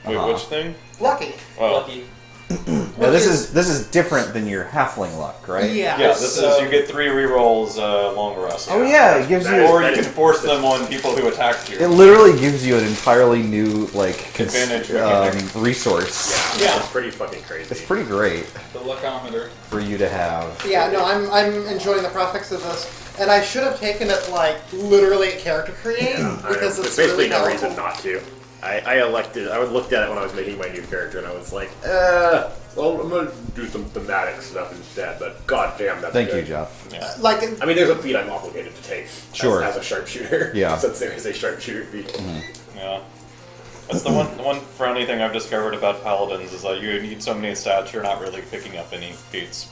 Wait, which thing? Lucky. Oh. Lucky. Now this is different than your halfling luck, right? Yeah. Yeah, this is you get 3 rerolls long rest. Oh yeah, it gives you. Or you can force them on people who attacked you. It literally gives you an entirely new Advantage. resource. Yeah. It's pretty fucking crazy. It's pretty great The luckometer. for you to have. Yeah, no, I'm enjoying the prospects of this, and I should have taken it like literally at character create because it's There's basically really no powerful. reason not to. I looked at it when I was making my new character, and I was like, well, I'm gonna do some thematic stuff instead. But goddamn, that's Thank good. you, Jeff. Yeah. Like, I mean, there's a feat I'm obligated to take Sure. as a sharpshooter. Yeah. Since there is a sharpshooter feat. Yeah. That's the one frowny thing I've discovered about paladins is that you need so many stats you're not really picking up any feats.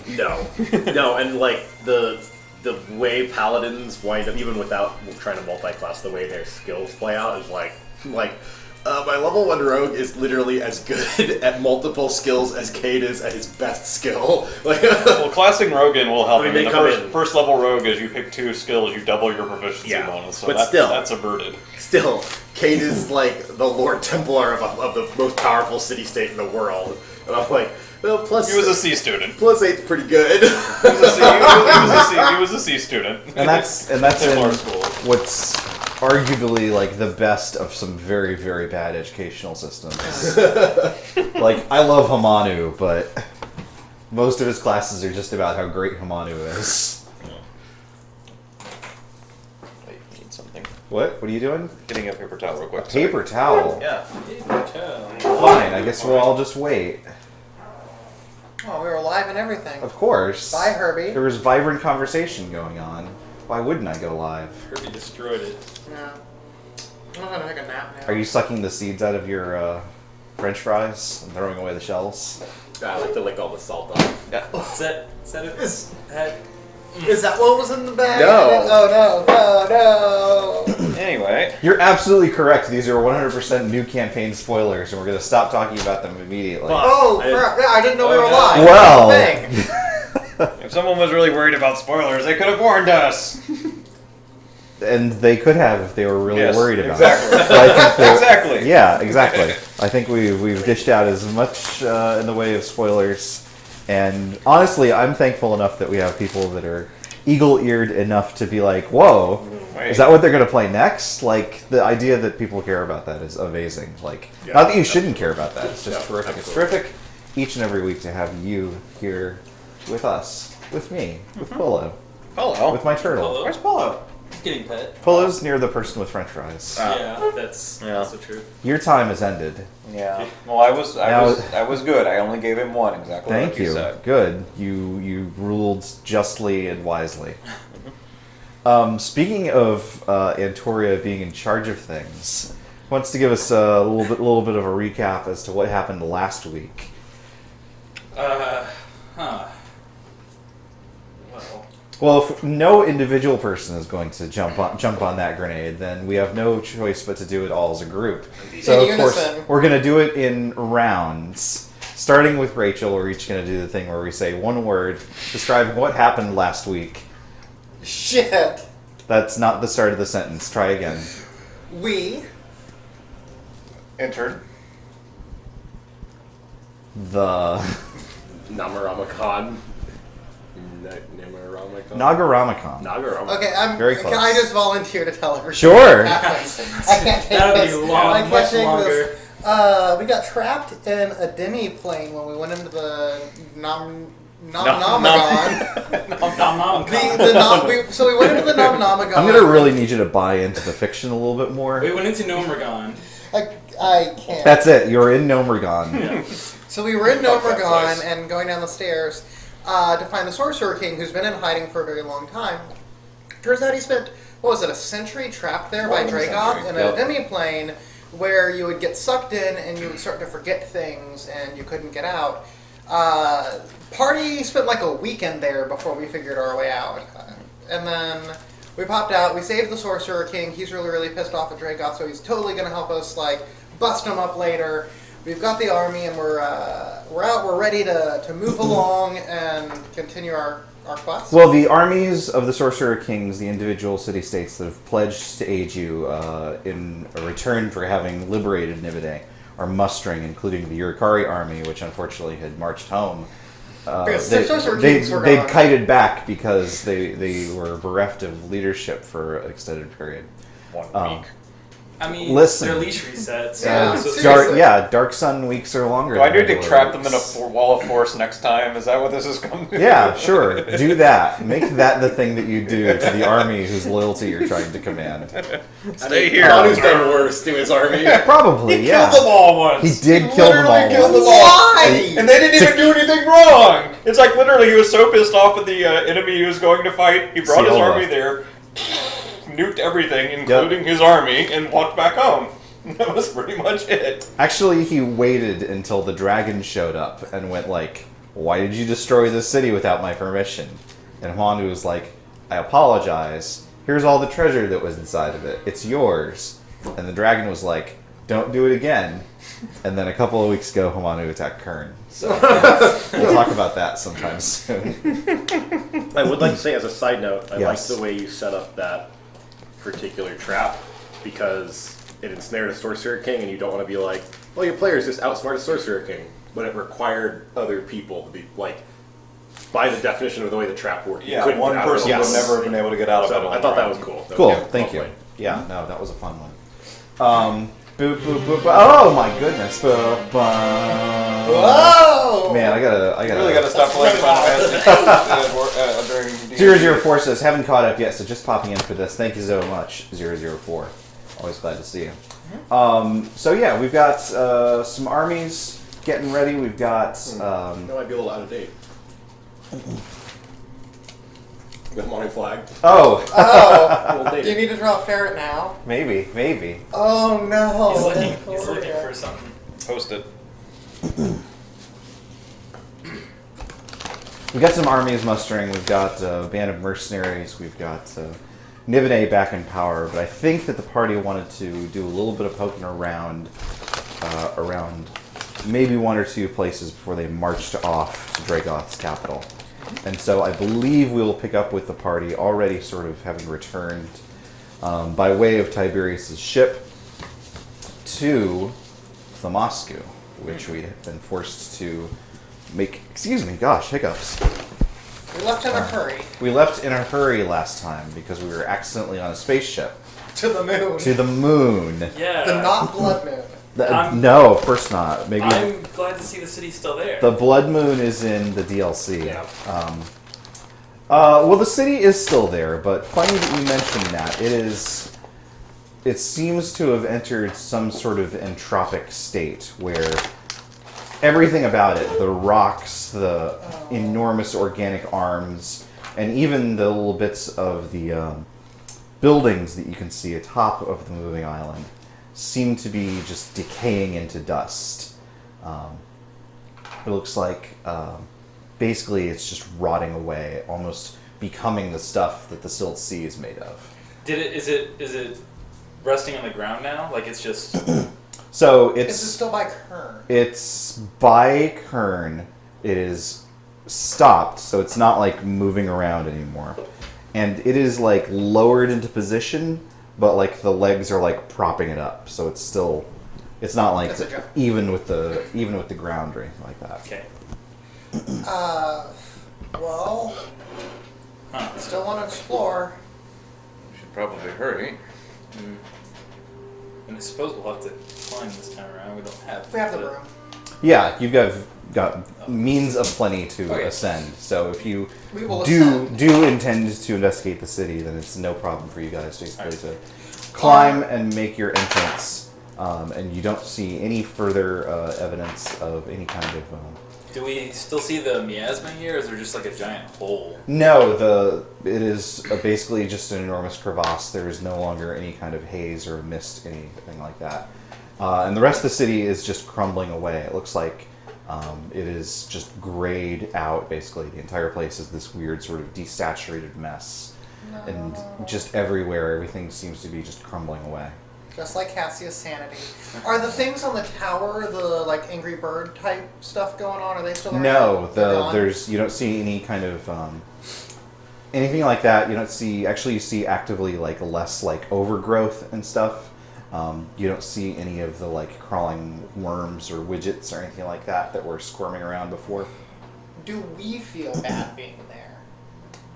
No, no, and like the way paladins wind up, even without trying to multi-class, the way their skills play out is like my level 1 rogue is literally as good at multiple skills as Kade is at his best skill. Like, Well, classing rogue in will help. I mean, I mean, they the come in- first level rogue is you pick 2 skills, you double your proficiency Yeah, bonus. So but that, still. that's averted. still, Kade is like the Lord Templar of the most powerful city-state in the world, and I'm like, well, plus He was a C student. plus 8's pretty good. He was a C student. And that's in Templar school. what's arguably like the best of some very, very bad educational systems. Like, I love Hamanu, but most of his classes are just about how great Hamanu is. Wait, I need something. What are you doing? Getting a paper towel real quick. Paper towel. Yeah. Fine, I guess we'll all just wait. oh, we were live and everything. Of course. Bye, Herbie. There was vibrant conversation going on. Why wouldn't I go live? Herbie destroyed it. Yeah. I'm gonna take a nap now. Are you sucking the seeds out of your French fries and throwing away the shells? I like to lick all the salt off. Is that it? Is that what was in the bag? No. Oh, no. Anyway. You're absolutely correct. These are 100% new campaign spoilers, and we're going to stop talking about them immediately. Oh, crap. Yeah, I didn't know we were no. live. Well. Thing. If someone was really worried about spoilers, they could have warned us. And they could have if they were really Yes, worried about exactly. it. But I think that- Exactly. Yeah, exactly. I think we've dished out as much in the way of spoilers. And honestly, I'm thankful enough that we have people that are eagle-eared enough to be like, whoa, Wait. is that what they're going to play next? Like, the idea that people care about that is amazing. Like, Yeah, not that you shouldn't care about that. It's just Yeah, terrific. It's absolutely. terrific each and every week to have you here with us, with me, with Polo, Hello. with my turtle. Polo? Where's Polo? He's getting pet. Polo's near the person with French fries. Yeah, that's Yeah. also true. Your time has ended. Yeah. Well, I was Now- good. I only gave him 1 exactly. Thank like you. you. Said. Good. You ruled justly and wisely. Speaking of Antoria being in charge of things, wants to give us a little bit of a recap as to what happened last week. Well, Well, if no individual person is going to jump on that grenade, then we have no choice but to do it all as a group. So In of course unison. we're going to do it in rounds. Starting with Rachel, we're each going to do the thing where we say one word describing what happened last week. Shit. That's not the start of the sentence. Try again. We Entered. The Namaramakan. Nagaramakan. Nagaramakan. Okay, Very can close. I just volunteer to tell everyone? Sure. what happened? I can't take That'll be this. long, I can't much take longer. this. We got trapped in a demi-plane when we went into the Nominagon. So we went into the Nominagon. I'm going to really need you to buy into the fiction a little bit more. we went into Nomergon. I can't. That's it. You're in Nomergon. So we were in Fuck that Nomergon place. and going down the stairs to find the Sorcerer King, who's been in hiding for a very long time. Turns out he spent, what was it, a century trapped there by More than a Dragoth century, in yep. a demi-plane where you would get sucked in and you would start to forget things and you couldn't get out. Party spent like a weekend there before we figured our way out. And then we popped out, we saved the Sorcerer King. He's really, really pissed off at Dragoth, so he's totally going to help us, like, bust him up later. We've got the army and we're out, we're ready to move along and continue our quest. Well, the armies of the Sorcerer Kings, the individual city-states that have pledged to aid you in a return for having liberated Nibide, are mustering, including the Urukari army, which unfortunately had marched home. Because They Sorcerer Kings were gone. kited back because they were bereft of leadership for an extended period. 1 week. I mean, Listen. their leash resets. Yeah, so seriously. Dark Sun weeks are longer. Do I than need to regular trap them in weeks. a wall of force next time? Is that what this is coming to? Yeah, sure. Do that. Make that the thing that you do to the army whose loyalty you're trying to command. Stay here. Hanu's done worse to his army. Probably, yeah. Killed them all once. He did kill them all. Literally killed them all. Why? And they didn't even do anything wrong. It's like literally he was so pissed off at the enemy he was going to fight. He brought his Ciolda. army there, nuked everything, including his army, and walked back home. That was pretty much it. Actually, he waited until the dragon showed up and went like, "Why did you destroy this city without my permission?" And Honu was like, "I apologize. Here's all the treasure that was inside of it. It's yours." And the dragon was like, "Don't do it again." And then a couple of weeks ago, Hamanu attacked Kern. So we'll talk about that sometime soon. I would like to say, as a side note, I Yes. like the way you set up that particular trap because it ensnared a Sorcerer King, and you don't want to be like, well, your players just outsmarted Sorcerer King. But it required other people to be, like, by the definition of the way the trap worked, you Yeah, couldn't one get out of person it. would Yes. never have been able to get out of it. So on I thought their that was own. cool. Cool, Yeah, thank well you. played. Yeah, no, that was a fun one. Boop, boop, boop, boop. Oh my goodness. Boop, Whoa! Man, I gotta. You really gotta stop playing Final Fantasy during 004 says, haven't caught up yet, so just popping in for this. Thank you so much, 004. Always glad to see you. So yeah, we've got some armies getting ready. We've got... That might be a little out of date. The Monty flag. Oh, A little do you dated. need to draw a ferret now? maybe. Oh no! he's looking for something. Post it. We've got some armies mustering. We've got a band of mercenaries. We've got Nibene back in power. But I think that the party wanted to do a little bit of poking around maybe one or two places before they marched off to Dragoth's capital. And so I believe we will pick up with the party already sort of having returned by way of Tiberius's ship to Thamasku, which we have been forced to make... Excuse me, gosh, hiccups. We left in a hurry We left in a hurry last time because we were accidentally on a spaceship to the moon. to the moon. Yeah. The not blood moon. No, of course not. Maybe I'm glad to see the city's still there. the Blood Moon is in the DLC. Yeah. Well, the city is still there, but funny that you mentioned that. It seems to have entered some sort of entropic state where everything about it, the rocks, the enormous organic arms, and even the little bits of the buildings that you can see atop of the moving island, seem to be just decaying into dust. It looks like basically it's just rotting away, almost becoming the stuff that the Silt Sea is made of. Is it resting on the ground now? Like it's just So This is it's still by Kern. by Kern. It is stopped, so it's not like moving around anymore, and it is like lowered into position, but like the legs are like propping it up, so it's still. It's not like That's a joke. even with the ground or anything like that. okay. Well, Huh. still want to explore. We should probably hurry. And I suppose we'll have to climb this time around. We don't have. We have the broom. Yeah, you've got means of plenty to Okay. ascend. So if you We will do ascend. intend to investigate the city, then it's no problem for you guys basically to climb and make your entrance. And you don't see any further evidence of any kind of. Do we still see the miasma here, or is there just like a giant hole? No, it is basically just an enormous crevasse. There is no longer any kind of haze or mist, anything like that. And the rest of the city is just crumbling away. It looks like it is just grayed out, basically. The entire place is this weird sort of desaturated mess. And just everywhere, everything seems to be just crumbling away. Just like Cassia's sanity. Are the things on the tower, the like Angry Bird type stuff going on? Are they still around? No, They're gone? you don't see any kind of anything like that. You don't see. Actually, you see actively like less like overgrowth and stuff. You don't see any of the like crawling worms or widgets or anything like that were squirming around before. Do we feel bad being there?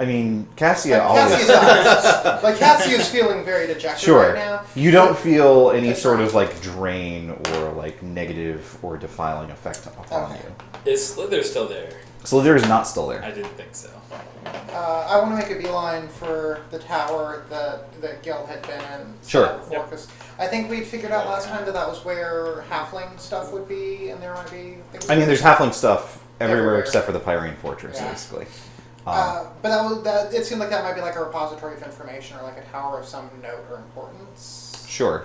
I mean, Cassia Like, always... Cassia does. Like, Cassia is feeling very dejected Sure. right now. You don't feel any sort of like drain or like negative or defiling effect upon Okay. you. Is Slither still there? Slither is not still there. I didn't think so. I want to make a beeline for the tower that Gil had been in Sure. before, because I think we'd figured out last time that was where halfling stuff would be, and there might be things. I mean, there's halfling stuff everywhere Everywhere. except for the Pyrene Fortress, Yeah. basically. But it seemed like that might be like a repository of information or like a tower of some note or importance. Sure.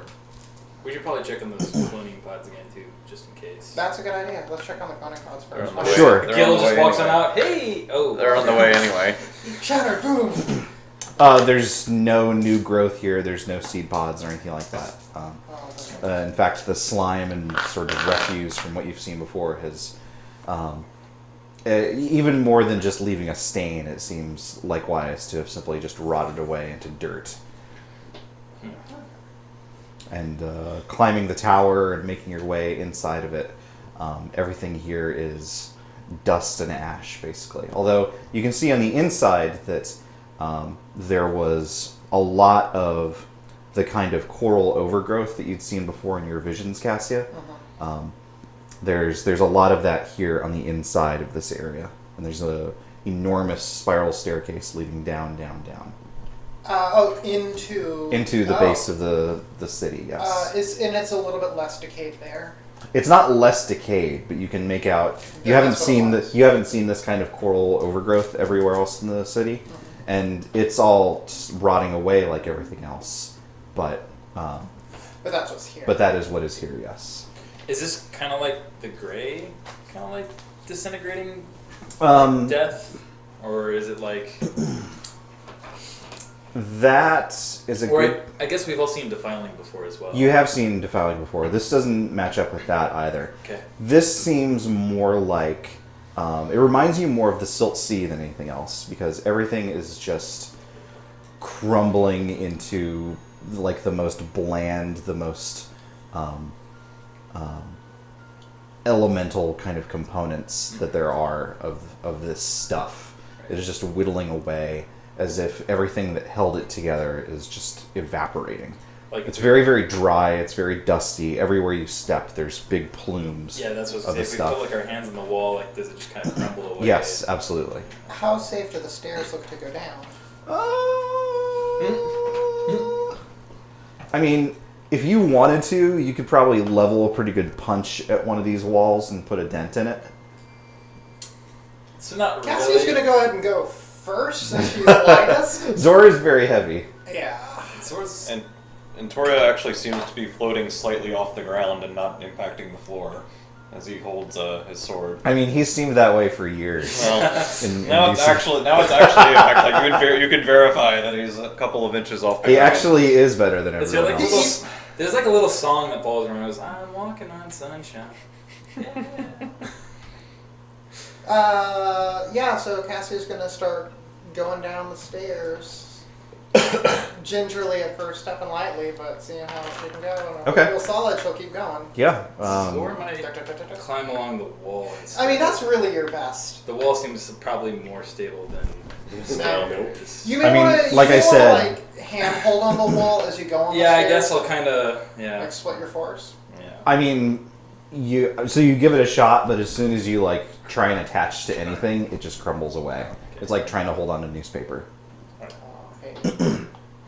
We should probably check on those cloning pods again too, just in case. That's a good idea. Let's check on the cloning pods They're first. on the way. Sure. They're on Gil the just way walks on anyway. out. Hey! Oh, They're on the way anyway. Shatter, boom! There's no new growth here. There's no seed pods or anything like that. In fact, the slime and sort of refuse from what you've seen before has, even more than just leaving a stain, it seems likewise to have simply just rotted away into dirt. And climbing the tower and making your way inside of it, everything here is dust and ash, basically. Although you can see on the inside that there was a lot of the kind of coral overgrowth that you'd seen before in your visions, Cassia. There's a lot of that here on the inside of this area, and there's a enormous spiral staircase leading down, down, down into the base of the city. Yes, And it's a little bit less decayed there. it's not less decayed, but you can make out. You Yeah, haven't that's what it seen was. you haven't seen this kind of coral overgrowth everywhere else in the city, and it's all rotting away like everything else. But But that's what's here. that is what is here. Yes. is this kind of like the gray? Kind of like disintegrating death? Or is it like... That is a Or good. I guess we've all seen Defiling before as well. You have seen Defiling before. This doesn't match up with that either. Okay. This seems more like... it reminds you more of the Silt Sea than anything else, because everything is just crumbling into like the most bland, the most elemental kind of components that there are of this stuff. It is just whittling away as if everything that held it together is just evaporating. Like It's very, very dry. It's very dusty. Everywhere you step, there's big plumes. Yeah, that's what's of the if we stuff. put like our hands on the wall, like does it just kind of crumble away? Yes, absolutely. How safe do the stairs look to go down? I mean, if you wanted to, you could probably level a pretty good punch at one of these walls and put a dent in it. So not Cassie's really. gonna go ahead and go first since she's the lightest. Zorr is very heavy. Yeah. Swords. And Toria actually seems to be floating slightly off the ground and not impacting the floor as he holds his sword. I mean, he's seemed that way for years. Well, In now it's actually in fact, like you could verify that he's a couple of inches off the he ground. actually is better than Is there everyone like a else. little, there's like a little song that follows around. It goes, I'm walking on sunshine. Yeah, so Cassie's gonna start going down the stairs. Gingerly at first, stepping lightly, but seeing how she can go. And if Okay. I feel solid, she'll keep going. Yeah. Or might climb along the wall. I mean, that's really your best. The wall seems probably more stable than No. Just- You may I mean, want to, like I said- like hand hold on the wall as you go on. Yeah, the I guess stairs, I'll kind of like split your force. yeah. I mean, you give it a shot, but as soon as you like try and attach to anything, it just crumbles away. It's like trying to hold on to newspaper. Okay.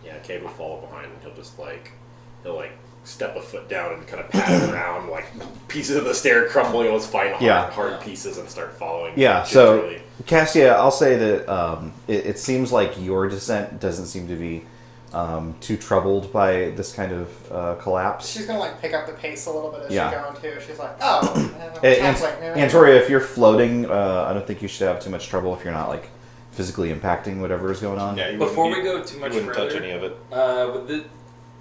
Yeah, Kade will follow behind and he'll step a foot down and kind of pat around, like pieces of the stair crumbling, let's find hard pieces and start following. Yeah, so gingerly. Cassia, I'll say that it seems like your descent doesn't seem to be too troubled by this kind of collapse. She's gonna like pick up the pace a little bit as Yeah. she's going too. She's like, oh, halfway. Antoria, if you're floating, I don't think you should have too much trouble if you're not like physically impacting whatever is going on. Yeah, you Before wouldn't- we go too much you wouldn't touch further, any of it.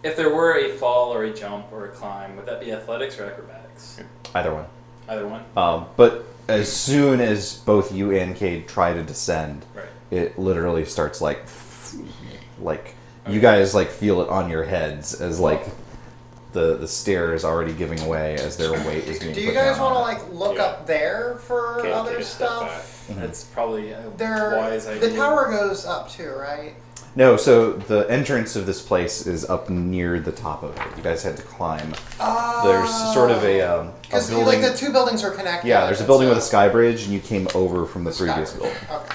If there were a fall or a jump or a climb, would that be athletics or acrobatics? Either one. Either one. But as soon as both you and Kade try to descend, Right. it literally starts you guys like feel it on your heads as like the stairs already giving away as their weight is being Do put you guys down want to on it. like look Yeah. up there for Okay, other take a step stuff? That's probably a There, wise idea. the tower goes up too, right? No, so the entrance of this place is up near the top of it. You guys had to climb. There's sort of a Because building. like the two buildings are connected. Yeah, there's a and building so- with a sky bridge, and you came over from the previous Skyward. building. Okay.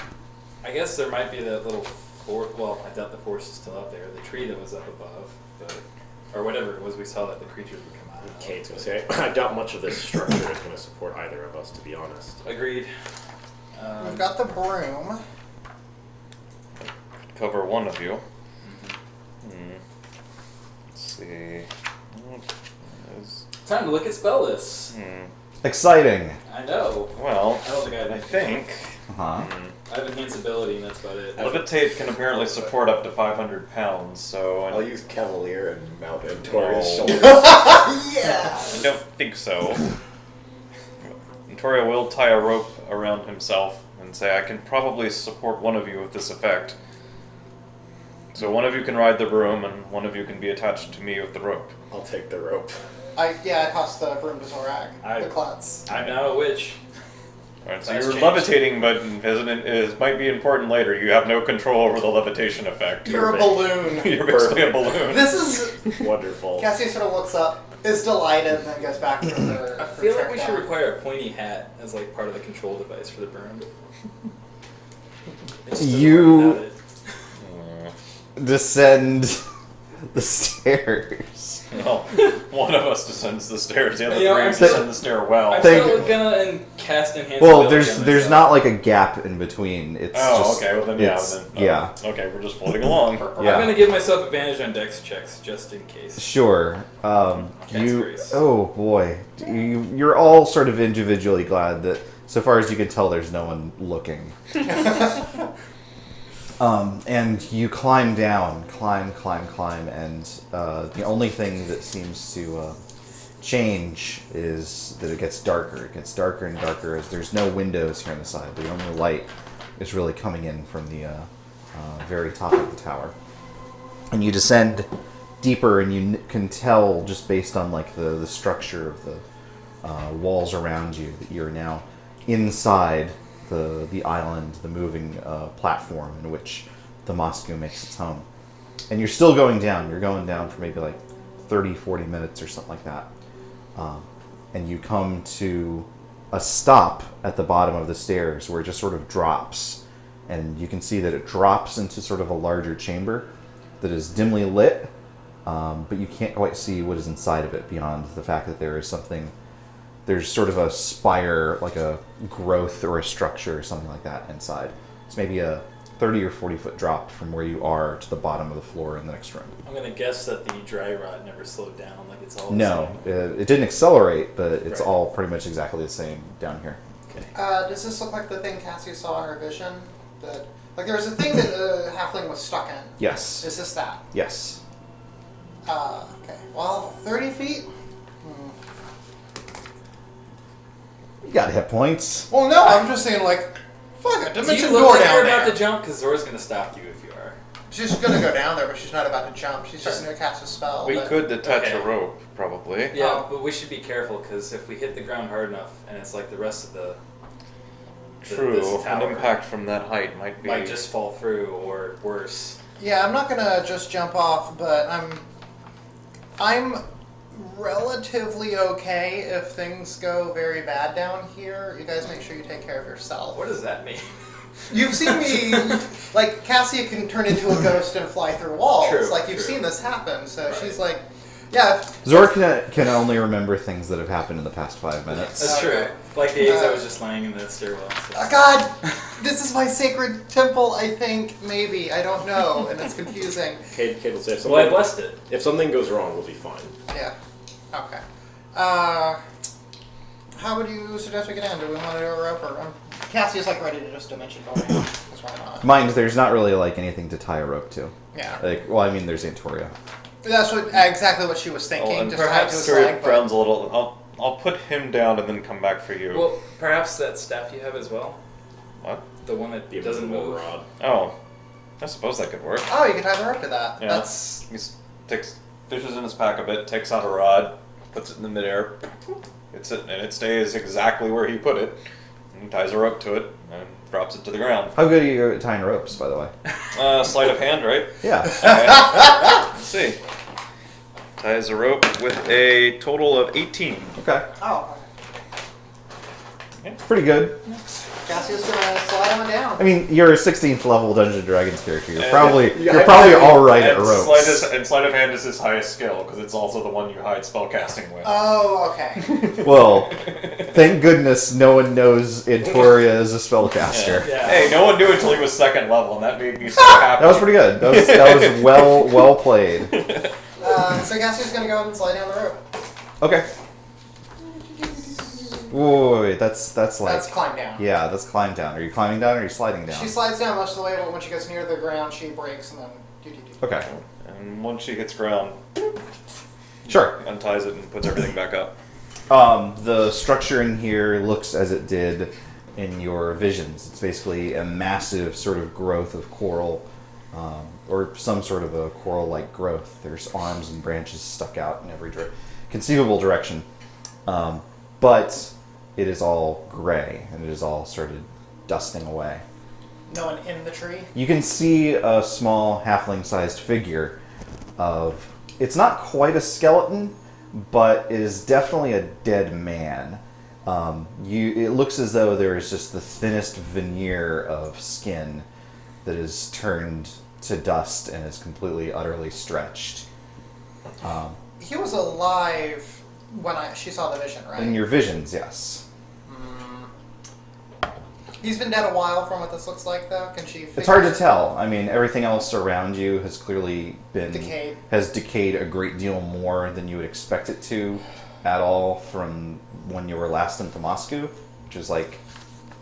I guess there might be that little well, I doubt the forest is still out there. The tree that was up above, but or whatever it was, we saw that the creatures would come out. Kate's gonna say, I doubt much of this structure is gonna support either of us, to be honest. Agreed. We've got the broom. Cover one of you. Let's see. Time to look at spell lists. Exciting. I know. Well, I don't think I have I anything. think Uh-huh. I have enhanced ability, and that's about it. levitate can apparently support up to 500 pounds. So I'll use Cavalier and mount Antoria's No. shoulders. Yeah. I don't think so. Antoria will tie a rope around himself and say, I can probably support one of you with this effect. So one of you can ride the broom, and one of you can be attached to me with the rope. I'll take the rope. I toss the broom to Zorak. The klutz. I'm now a witch. Alright, so That's you're changed. levitating, but it might be important later. You have no control over the levitation effect. You're a Perfect. balloon. You're basically a balloon. This is. Wonderful. Cassie sort of looks up, is delighted, and then goes back to her. I feel like we should require a pointy hat as like part of the control device for the broom. It just doesn't You- work without it. Descend the stairs. Well, one of us descends the stairs, the other You know, three I'm descend still- the stairwell. I'm Thank- still gonna cast enhanced Well, ability there's on there's myself. not like a gap in between. It's Oh, just, okay. Well, then yeah. Okay, we're just floating along. Yeah. I'm gonna give myself advantage on dex checks just in case. Sure. Cat's You. grace. Oh boy. You're all sort of individually glad that, so far as you can tell, there's no one looking. And you climb down, climb, and the only thing that seems to change is that it gets darker. It gets darker and darker as there's no windows here on the side. The only light is really coming in from the very top of the tower. And you descend deeper, and you can tell just based on like the structure of the walls around you that you're now inside the island, the moving platform in which Thamasku makes its home. And you're still going down. You're going down for maybe like 30, 40 minutes or something like that. And you come to a stop at the bottom of the stairs where it just sort of drops. And you can see that it drops into sort of a larger chamber that is dimly lit, but you can't quite see what is inside of it beyond the fact that there is something. There's sort of a spire, like a growth or a structure or something like that inside. It's maybe a 30 or 40 foot drop from where you are to the bottom of the floor in the next room. I'm gonna guess that the dry rot never slowed down. Like it's all the No, same. it didn't accelerate, but it's Right. all pretty much exactly the same down here. Okay. Does this look like the thing Cassie saw in her vision? That like there was a thing that the halfling was stuck in. Yes. Is this that? Yes. Okay. Well, 30 feet. You got hit points. Well, no, I'm just saying like, fuck it, Do dimension you look door like down you're there. about to jump? Because Zorr's gonna stop you if you are. She's gonna go down there, but she's not about to jump. She's just gonna cast a spell. We but- could detach Okay. a rope, probably. Yeah, Oh. but we should be careful because if we hit the ground hard enough and it's like the rest of the True. this An tower impact from that height might be. might just fall through or worse. Yeah, I'm not gonna just jump off, but I'm relatively okay if things go very bad down here. You guys make sure you take care of yourself. What does that mean? You've seen me, like, Cassia can turn into a ghost and fly through walls. True, like, you've true. seen this happen, so Right. she's like, yeah. Zorr can only remember things that have happened in the past 5 minutes. That's true. Like the eggs I was just laying in the stairwell. So. God, this is my sacred temple, I think, maybe. I don't know, and it's confusing. Kate will say, Well, I blessed it. if something goes wrong, we'll be fine. Yeah. Okay. How would you suggest we get in? Do we want to do a rope or... Cassia's like ready to just dimension door. That's why not. Mind, there's not really like anything to tie a rope to. Yeah. Like, well, I mean, there's Antoria. That's exactly what she was thinking. Oh, and just tied to perhaps his Sir leg, but- frowns a little. I'll put him down and then come back for you. Well, perhaps that staff you have as well. What? The one that The doesn't invisible move. rod. Oh, I suppose that could work. Oh, you can tie the rope to that. Yeah. That's... He takes fishes in his pack a bit, takes out a rod, puts it in the midair, hits it, and it stays exactly where he put it. And ties a rope to it and drops it to the ground. How good are you at tying ropes, by the way? Sleight of hand, right? Yeah. Okay. Let's see. Ties a rope with a total of 18. Okay. Oh, Pretty good. Cassia's gonna slide on down. I mean, you're a 16th level Dungeons and Dragons character. You're And- probably Yeah, all right at and ropes. Sleight of hand is his highest skill because it's also the one you hide spellcasting with. Oh, okay. Well, thank goodness no one knows Antoria is a spellcaster. Yeah. Hey, no one knew until he was 2nd level, and that made me so happy. That was pretty good. That was well played. So Cassia's gonna go ahead and slide down the rope. Okay. Wait, that's like That's climb down. yeah, that's climb down. Are you climbing down or are you sliding down? She slides down most of the way, but when she gets near the ground, she breaks and then do. Okay. And once she hits ground, Sure. unties it and puts everything back up. The structure in here looks as it did in your visions. It's basically a massive sort of growth of coral, or some sort of a coral-like growth. There's arms and branches stuck out in every conceivable direction. But it is all gray, and it is all started dusting away. No one in the tree. You can see a small halfling-sized figure of... It's not quite a skeleton, but it is definitely a dead man. It looks as though there is just the thinnest veneer of skin that is turned to dust and is completely, utterly stretched. He was alive when she saw the vision, right? In your visions, yes. He's been dead a while from what this looks like, though. Can she? It's hard to tell. I mean, everything else around you has clearly been Decayed. has decayed a great deal more than you would expect it to, at all from when you were last in Thamasku, which was like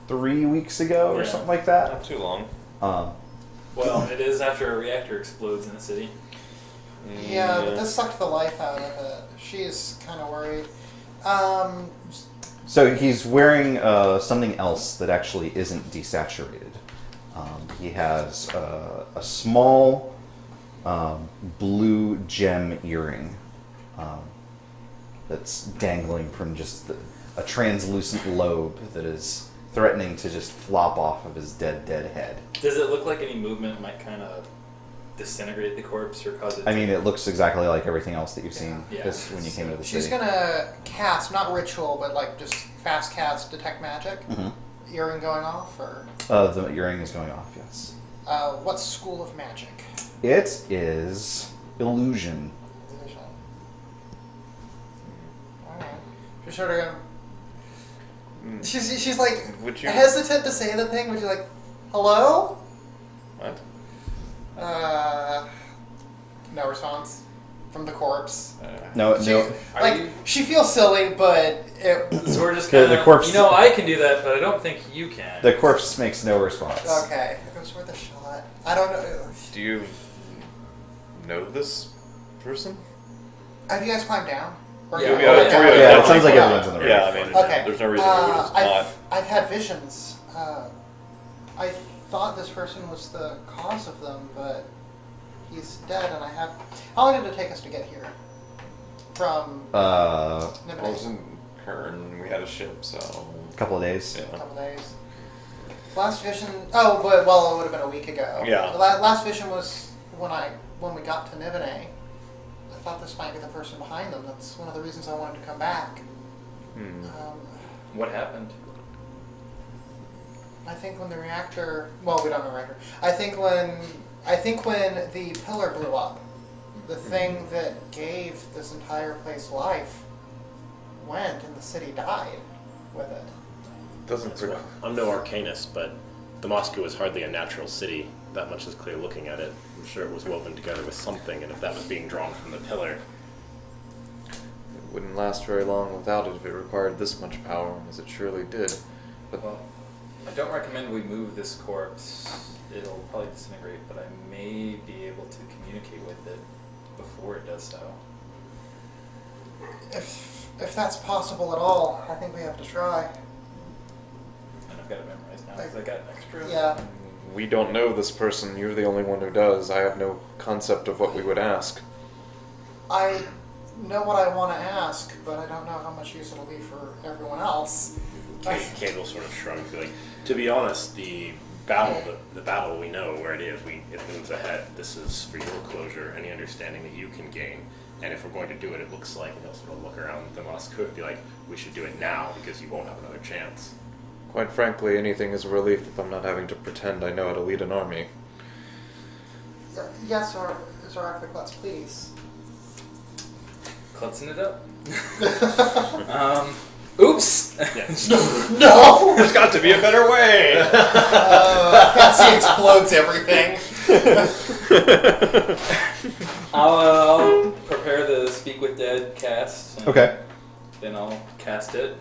3 weeks ago or Yeah. something like that. Not too long. Well, it is after a reactor explodes in the city. Yeah, but this sucked the life out of it. She's kind of worried. So he's wearing something else that actually isn't desaturated. He has a small blue gem earring that's dangling from just a translucent lobe that is threatening to just flop off of his dead head. Does it look like any movement might kind of disintegrate the corpse or cause it? I mean, it looks exactly like everything else that you've seen Yeah. when you came into the She's city. gonna cast, not ritual, but like just fast cast detect magic. Mhm. Earring going off, or The earring is going off, yes. what school of magic? It is illusion. Illusion. Alright. She's sort of gonna. She's like Would you- hesitant to say the thing, but she's like, "Hello." What? No response from the corpse. No, She, no. she feels silly, but So we're just Okay, kind the corpse- I can do that, but I don't think you can. The corpse makes no response. okay. It was worth a shot. I don't know. Do you know this person? Have you guys climbed down? Or Yeah. Yeah, Yeah, it sounds like everyone's on the Yeah, roof. I mean, Okay. there's no reason we would just not. I've had visions. I thought this person was the cause of them, but he's dead, and I have. How long did it take us to get here? From I was Nibonese? in Kern, we had a ship, so. A couple of days. Yeah. A couple days. Last vision. Oh, but well, it would have been a week ago. Yeah. The last vision was when we got to Nibonese. I thought this might be the person behind them. That's one of the reasons I wanted to come back. Hmm. What happened? I think when the reactor. Well, we don't know reactor. I think when the pillar blew up, the thing that gave this entire place life went, and the city died with it. Doesn't. Well, I'm no arcanist, but Thamasku is hardly a natural city. That much is clear looking at it. I'm sure it was woven together with something, and if that was being drawn from the pillar, It wouldn't last very long without it if it required this much power, as it surely did. But Well, I don't recommend we move this corpse. It'll probably disintegrate, but I may be able to communicate with it before it does so. If that's possible at all, I think we have to try. And I've got it memorized now because I got extra. Yeah. we don't know this person. You're the only one who does. I have no concept of what we would ask. I know what I want to ask, but I don't know how much use it'll be for everyone else. Kade will sort of shrug and be like, to be honest, the battle, we know where it is. It moves ahead. This is for your closure, any understanding that you can gain. And if we're going to do it, it looks like, and he'll sort of look around Thamasku and be like, we should do it now because you won't have another chance. Quite frankly, anything is a relief if I'm not having to pretend I know how to lead an army. Yes, Zorr Klutz, please. Clutzing it up. Oops. Yes. No! There's got to be a better way! Cassia explodes everything. I'll prepare the Speak with Dead cast. And Okay. Then I'll cast it,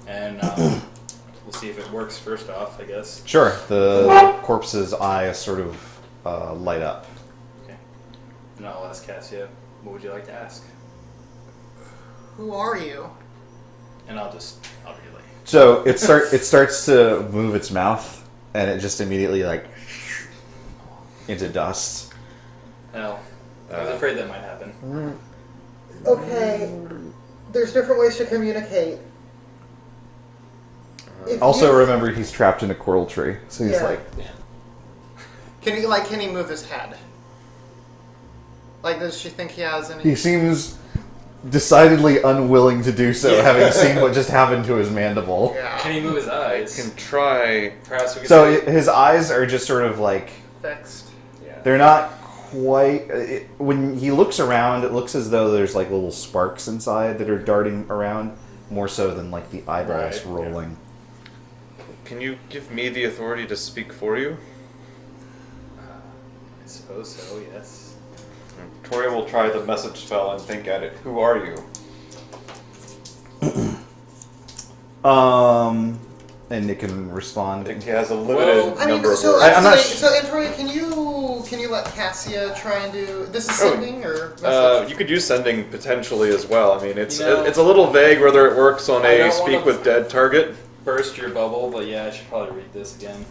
and we'll see if it works first off, I guess. Sure. The corpse's eyes sort of light up. Okay. And I'll ask Cassia, what would you like to ask? Who are you? And I'll relay. So it starts to move its mouth, and it just immediately like into dust. Hell, I was afraid that might happen. Okay, there's different ways to communicate. Also, remember he's trapped in a coral tree, so he's Yeah. like, Can he move his head? Like, does she think he has any? he seems decidedly unwilling to do so, Yeah. having seen what just happened to his mandible. Yeah. Can he move his eyes? Can try. Perhaps we could So his eyes are just sort of like, Fixed. Yeah. they're not quite. When he looks around, it looks as though there's like little sparks inside that are darting around, more so than like the eyeballs Right, rolling. Can you give me the authority to speak for you? I suppose so, yes. Tori will try the message spell and think at it. Who are you? And it can respond. I think he has a limited I mean, number of so words. I'm not actually, so Antoria, can you let Cassia try and do this? Is sending or message? You could use sending potentially as well. I mean, it's You know, it's a little vague whether it works on I a don't speak wanna- with dead target. Burst your bubble, but yeah, I should probably read this again.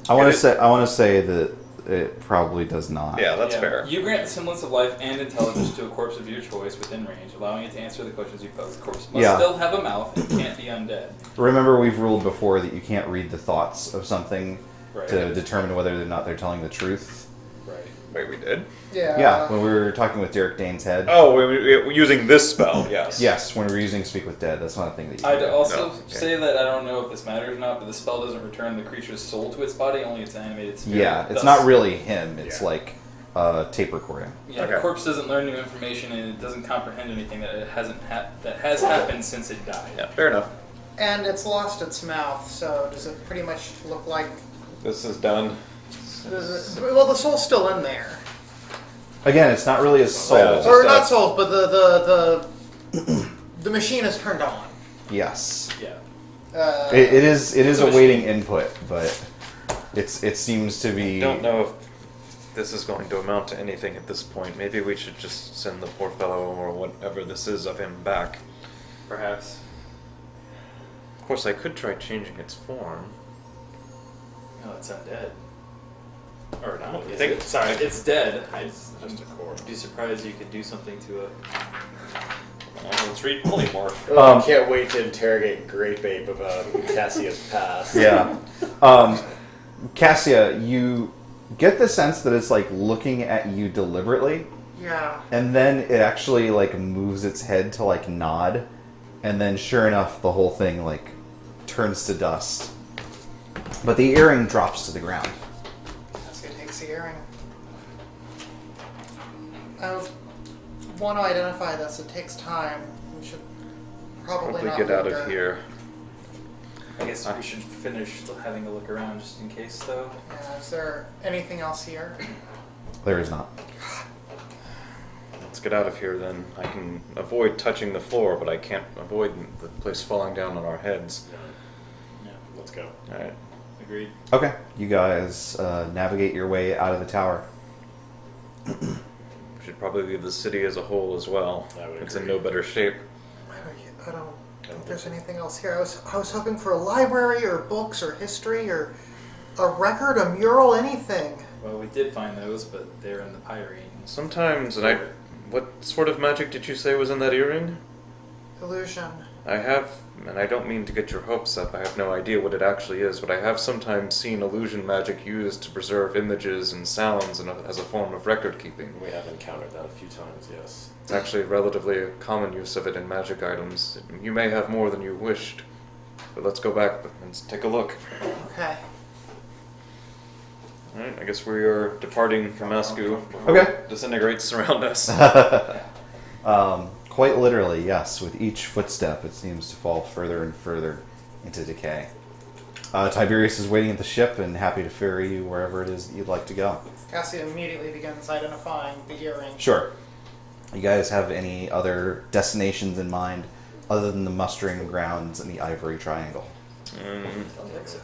I want to say that it probably does not. Yeah, that's Yeah. fair. You grant the semblance of life and intelligence to a corpse of your choice within range, allowing it to answer the questions you pose. The corpse must Yeah. still have a mouth and can't be undead. Remember, we've ruled before that you can't read the thoughts of something Right. to determine whether or not they're telling the truth. Right. Wait, we did? Yeah, when we were talking with Derek Dane's head. Oh, we using this spell, yes. Yes, when we were using Speak with Dead, that's not a thing that you I'd can do. also No, okay. say that I don't know if this matters or not, but the spell doesn't return the creature's soul to its body, only its animated spirit. Yeah, it's Thus- not really him. It's Yeah. like tape recording. Yeah, the Okay. corpse doesn't learn new information and it doesn't comprehend anything that that has happened since it died. Yeah, fair enough. And it's lost its mouth, so does it pretty much look like? This is done. Well, the soul's still in there, Again, it's not really a soul. Yeah, it's or just not soul, but the machine is turned on. Yes, Yeah. it is It's a awaiting input, but it seems to be. I don't know if this is going to amount to anything at this point. Maybe we should just send the poor fellow or whatever this is of him back. Perhaps. Of course, I could try changing its form. No, it's undead. Or not. You Is think- it? Sorry, it's dead. I'd Just a core. be surprised you could do something to it. Let's read polymorph. I can't wait to interrogate Grape Ape about Cassia's past. Yeah. Cassia, you get the sense that it's like looking at you deliberately, Yeah. and then it actually like moves its head to like nod, and then sure enough, the whole thing like turns to dust. But the earring drops to the ground. Cassia takes the earring. I want to identify this. It takes time. We should probably not get out linger. of here. I guess we should finish having a look around just in case, though. Yeah, is there anything else here? There is not. Let's get out of here then. I can avoid touching the floor, but I can't avoid the place falling down on our heads. Yeah, Let's go. Alright. agreed. Okay, you guys navigate your way out of the tower. We should probably leave the city as a whole as well. I would It's in agree. no better shape. I don't think there's anything else here. I was hoping for a library or books or history or a record, a mural, anything. Well, we did find those, but they're in the Pyrene. Sometimes, and What sort of magic did you say was in that earring? Illusion. I have, and I don't mean to get your hopes up, I have no idea what it actually is, but I have sometimes seen illusion magic used to preserve images and sounds as a form of record keeping. We have encountered that a few times, yes. It's actually relatively a common use of it in magic items. You may have more than you wished, but let's go back and take a look. Okay. Alright, I guess we are departing Thamasku before Okay. it disintegrates around us. Quite literally, yes. With each footstep, it seems to fall further and further into decay. Tiberius is waiting at the ship and happy to ferry you wherever it is that you'd like to go. Cassia immediately begins identifying the earring. Sure. You guys have any other destinations in mind other than the mustering grounds and the Ivory Triangle? I don't think so.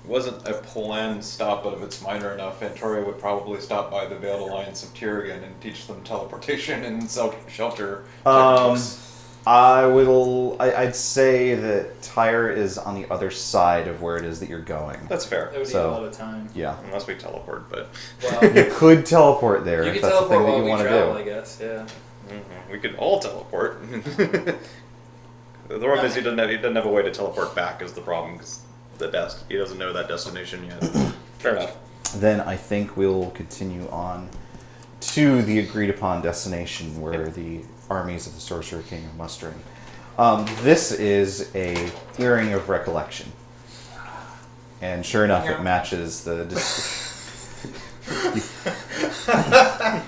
Wasn't a planned stop, but if it's minor enough, Antoria would probably stop by the Veiled Alliance of Tyrigan and teach them teleportation and shelter techniques. I'd say that Tyre is on the other side of where it is that you're going. That's fair. That would need So- a lot of time. Yeah. Unless we teleport, but Well, You could teleport there you if can that's the thing teleport that while you we want to travel, do. I guess. Yeah. we could all teleport. The problem is he doesn't have a way to teleport back is the problem, because he doesn't know that destination yet. Fair enough. Then I think we'll continue on to the agreed upon destination where the armies of the Sorcerer King are mustering. This is a earring of recollection. And sure enough, it matches the...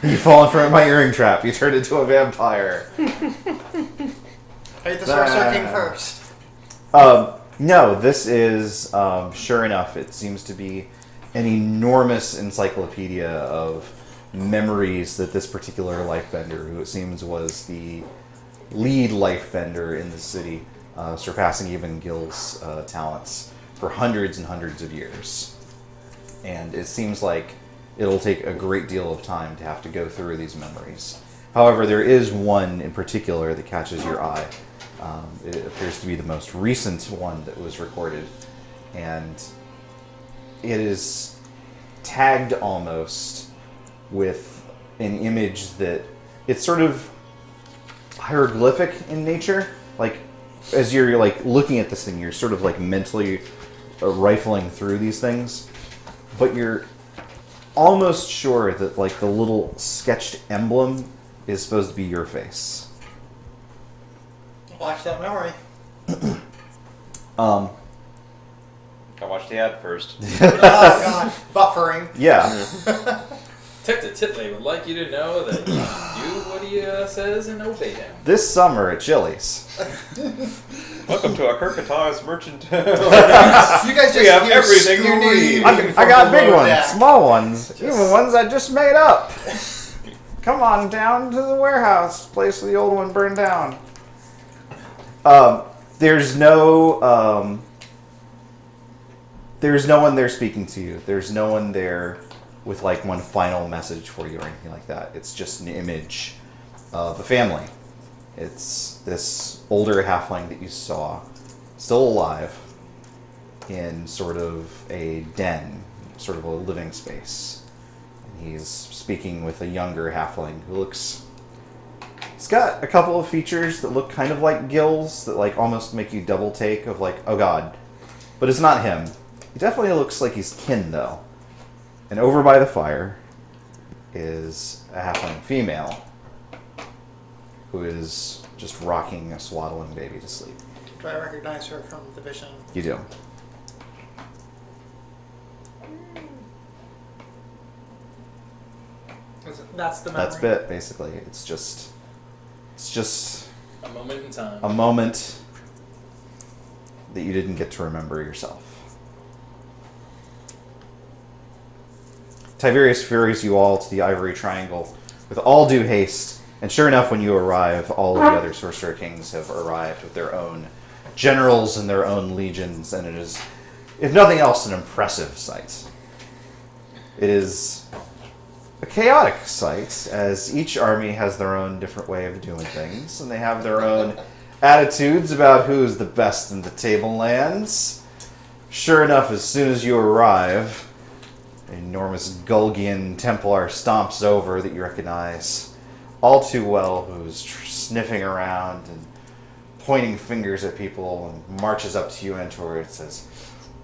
You've fallen for my earring trap. You turned into a vampire. Hate the Sorcerer King first. No, this is, sure enough, it seems to be an enormous encyclopedia of memories that this particular lifebender, who it seems was the lead lifebender in the city, surpassing even Gil's talents, for hundreds and hundreds of years. And it seems like it'll take a great deal of time to have to go through these memories. However, there is one in particular that catches your eye. It appears to be the most recent one that was recorded, and it is tagged almost with an image that it's sort of hieroglyphic in nature. Like, as you're like looking at this thing, you're sort of like mentally rifling through these things, but you're almost sure that like the little sketched emblem is supposed to be your face. Watch that memory. I watched the ad first. Oh god, buffering. Yeah. Detective Titley would like you to know that you do what he says and obey him. This summer at Chili's. Welcome to our Kirkataw's merchant. You guys just We have hear everything you screaming need. from I got big below ones, deck. small ones, even ones I just made up. Come on down to the warehouse, place where the old one burned down. There's no one there speaking to you. There's no one there with like one final message for you or anything like that. It's just an image of a family. It's this older halfling that you saw, still alive, in sort of a den, sort of a living space. And he's speaking with a younger halfling who looks... He's got a couple of features that look kind of like Gil's, that like almost make you double take of like, oh god. But it's not him. He definitely looks like he's kin, though. And over by the fire is a halfling female who is just rocking a swaddling baby to sleep. Do I recognize her from the vision? You do. That's the memory. That's it, basically. It's just A moment in time. a moment that you didn't get to remember yourself. Tiberius ferries you all to the Ivory Triangle with all due haste, and sure enough, when you arrive, all of the other Sorcerer Kings have arrived with their own generals and their own legions, and it is, if nothing else, an impressive sight. It is a chaotic sight, as each army has their own different way of doing things, and they have their own attitudes about who's the best in the tablelands. Sure enough, as soon as you arrive, an enormous Gulgian Templar stomps over that you recognize, all too well, who's sniffing around and pointing fingers at people, and marches up to you, Antor, and says,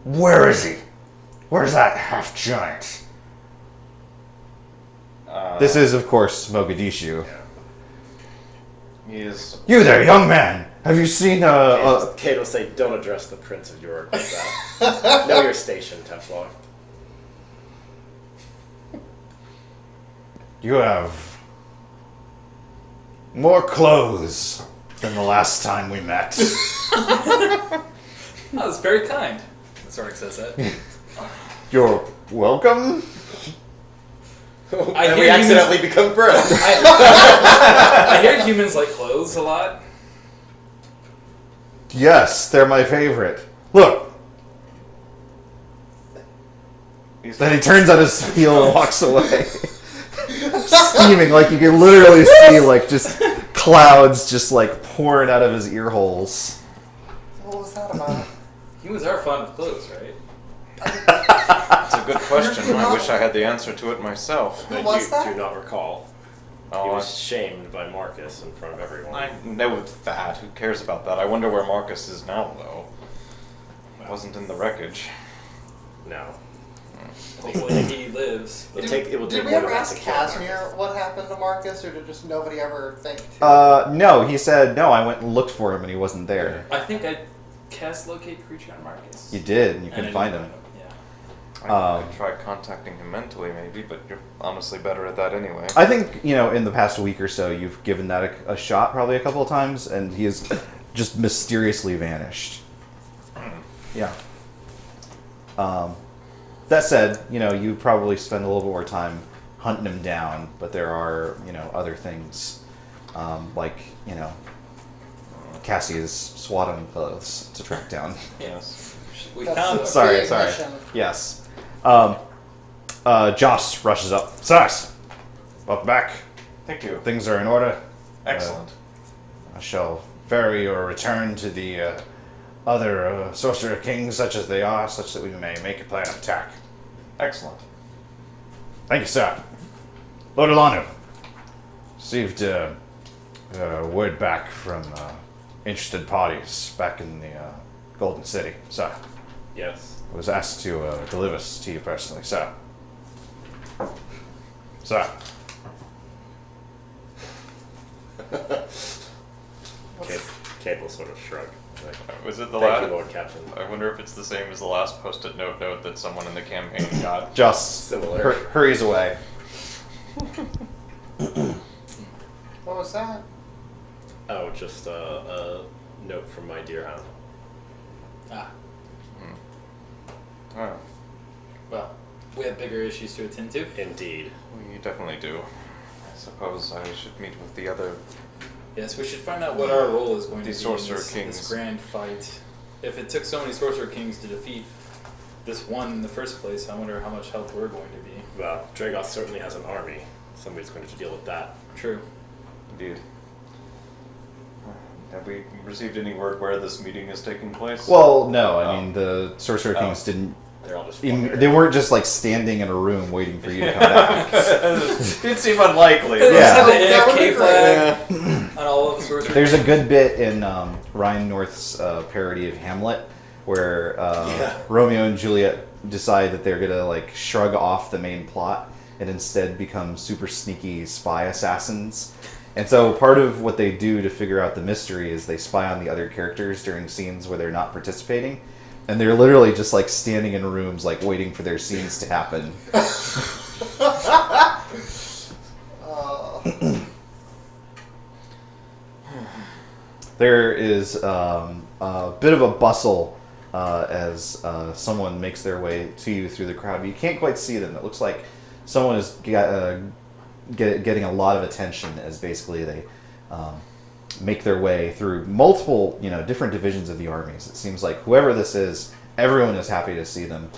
"Where is he? Where's that half-giant?" This is, of course, Mogadishu. He is. "You there, young man! Have you seen Kate will say, "Don't address the Prince of York like that. Know your station, Teflon." You have more clothes than the last time we met." That was very kind. Zorr says that. "You're welcome." I And hear we accidentally become friends. I hear humans like clothes a lot. "Yes, they're my favorite. Look." Then he turns on his heel and walks away. Steaming, like you can literally see like just clouds just like pouring out of his ear holes. What was that about? Humans are fond of clothes, right? That's a good question. I wish I had the answer to it myself. But was you that? do not recall. He Oh, was shamed by Marcus in front of everyone. I know that. Who cares about that? I wonder where Marcus is now, though. Wasn't in the wreckage. No. Hopefully he lives. It will Did take we more ever than that ask to kill Casimir Marcus. what happened to Marcus, or did just nobody ever think to? No, he said no. I went and looked for him and he wasn't there. I think I cast locate creature on Marcus. You did, and you And I couldn't didn't find him. Yeah. I could try contacting him mentally, maybe, but you're honestly better at that anyway. I think in the past week or so, you've given that a shot probably a couple of times, and he has just mysteriously vanished. Yeah. That said, you probably spend a little bit more time hunting him down, but there are other things, like Cassia's swaddling clothes to track down. Yes. We That's found a him. Sorry. big mission. Yes. Joss rushes up. "Sirs, welcome back. Thank you. Things are in order. Excellent. I shall ferry your return to the other sorcerer kings, such as they are, such that we may make a plan of attack." Excellent. "Thank you, sir. Lord Alanu, received word back from interested parties back in the Golden City, sir. Yes. I was asked to deliver this to you personally, sir. Sir." Kate will sort of shrug. Like, Was it the "Thank last? you, Lord Captain." I wonder if it's the same as the last post-it note that someone in the campaign got. Joss Similar. hurries away. What was that? Oh, just a note from my dear hound. Ah, Oh, well, we have bigger issues to attend to. Indeed. we definitely do. I suppose I should meet with the other. Yes, we should find out what our role is going to The be Sorcerer in this Kings. grand fight. If it took so many Sorcerer Kings to defeat this one in the first place, I wonder how much help we're going to be. Well, Dragoth certainly has an army. Somebody's going to have to deal with that. True. Indeed. Have we received any word where this meeting is taking place? Well, no. I mean, the sorcerer kings didn't. They're all just They weren't just like standing in a room waiting for you to come back. it seemed unlikely. They Yeah. just had That would the be AFK great. flag on all of the Sorcerer There's a good bit in Ryan North's parody of Hamlet where Romeo and Juliet decide that they're gonna like shrug off the main plot and instead become super sneaky spy assassins. And so part of what they do to figure out the mystery is they spy on the other characters during scenes where they're not participating. And they're literally just like standing in rooms like waiting for their scenes to happen. There is a bit of a bustle as someone makes their way to you through the crowd. You can't quite see them. It looks like someone is getting a lot of attention as basically they make their way through multiple, different divisions of the armies. It seems like whoever this is, everyone is happy to see them.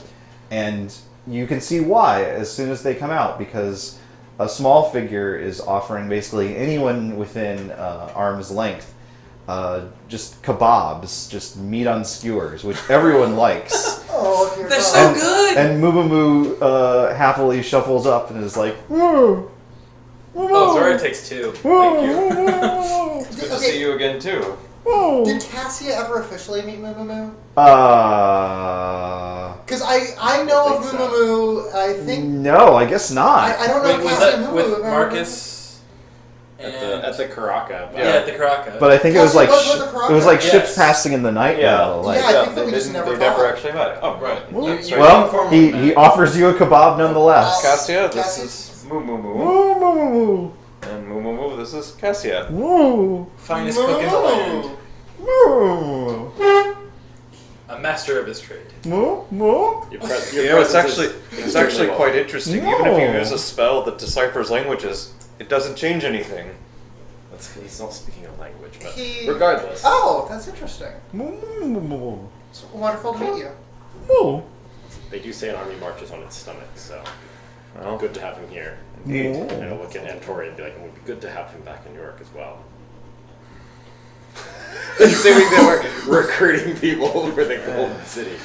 And you can see why as soon as they come out, because a small figure is offering basically anyone within arm's length just kabobs, just meat on skewers, which everyone likes. Oh, dear They're God. so good! And Mubamu happily shuffles up and is like, "Whoa." Oh, Zorr takes 2. Thank you. It's good to see you again too. Did Cassia ever officially meet Moo Moo Moo? Uh. Because I know of think Moo Moo Moo. I think No, I guess not. I don't know. Wait, if was Cassia and that Moo with Moo have ever Marcus? At the Karaka. Yeah, at the Karaka. But I think it was Cassia like was with the it was like Yes. ships passing in the night. Yeah. Battle, like, Yeah, I think that we they just didn't. never They never talked. actually met. Oh, right. You- That's you- right. Well, he offers you a kebab nonetheless. Cassia, this Cassia. is Moo Moo Moo. Woo, woo, And Moo Moo Moo, this is Cassia. woo, Finest Moo cook in the Moo land. woo, A master of his trade. woo, woo. Your You know, it's presence actually is quite interesting. Even if you No. use a spell that deciphers languages, it doesn't change anything. That's 'cause he's not speaking a language, but He- regardless. Oh, that's interesting. Woo, woo, It's wonderful to meet you. woo. They do say an army marches on its stomach, so Well, good to have him here. indeed. And I'll look at Antori and be like, it would be good to have him back in New York as well. Assuming that we're recruiting people for the Golden City.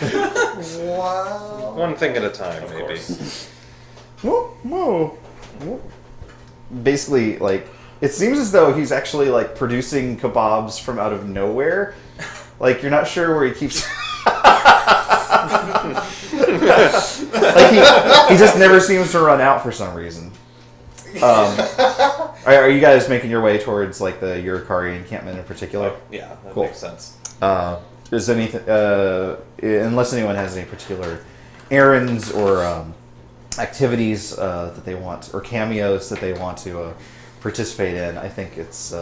Wow. One thing at a time, Of maybe. course. Woo, woo, woo. Basically, like, it seems as though he's actually like producing kebabs from out of nowhere. Like, you're not sure where he keeps. Like he just never seems to run out for some reason. Are you guys making your way towards like the Urukari encampment in particular? Yeah, that Cool. makes sense. Is anything unless anyone has any particular errands or activities that they want or cameos that they want to participate in? I think it's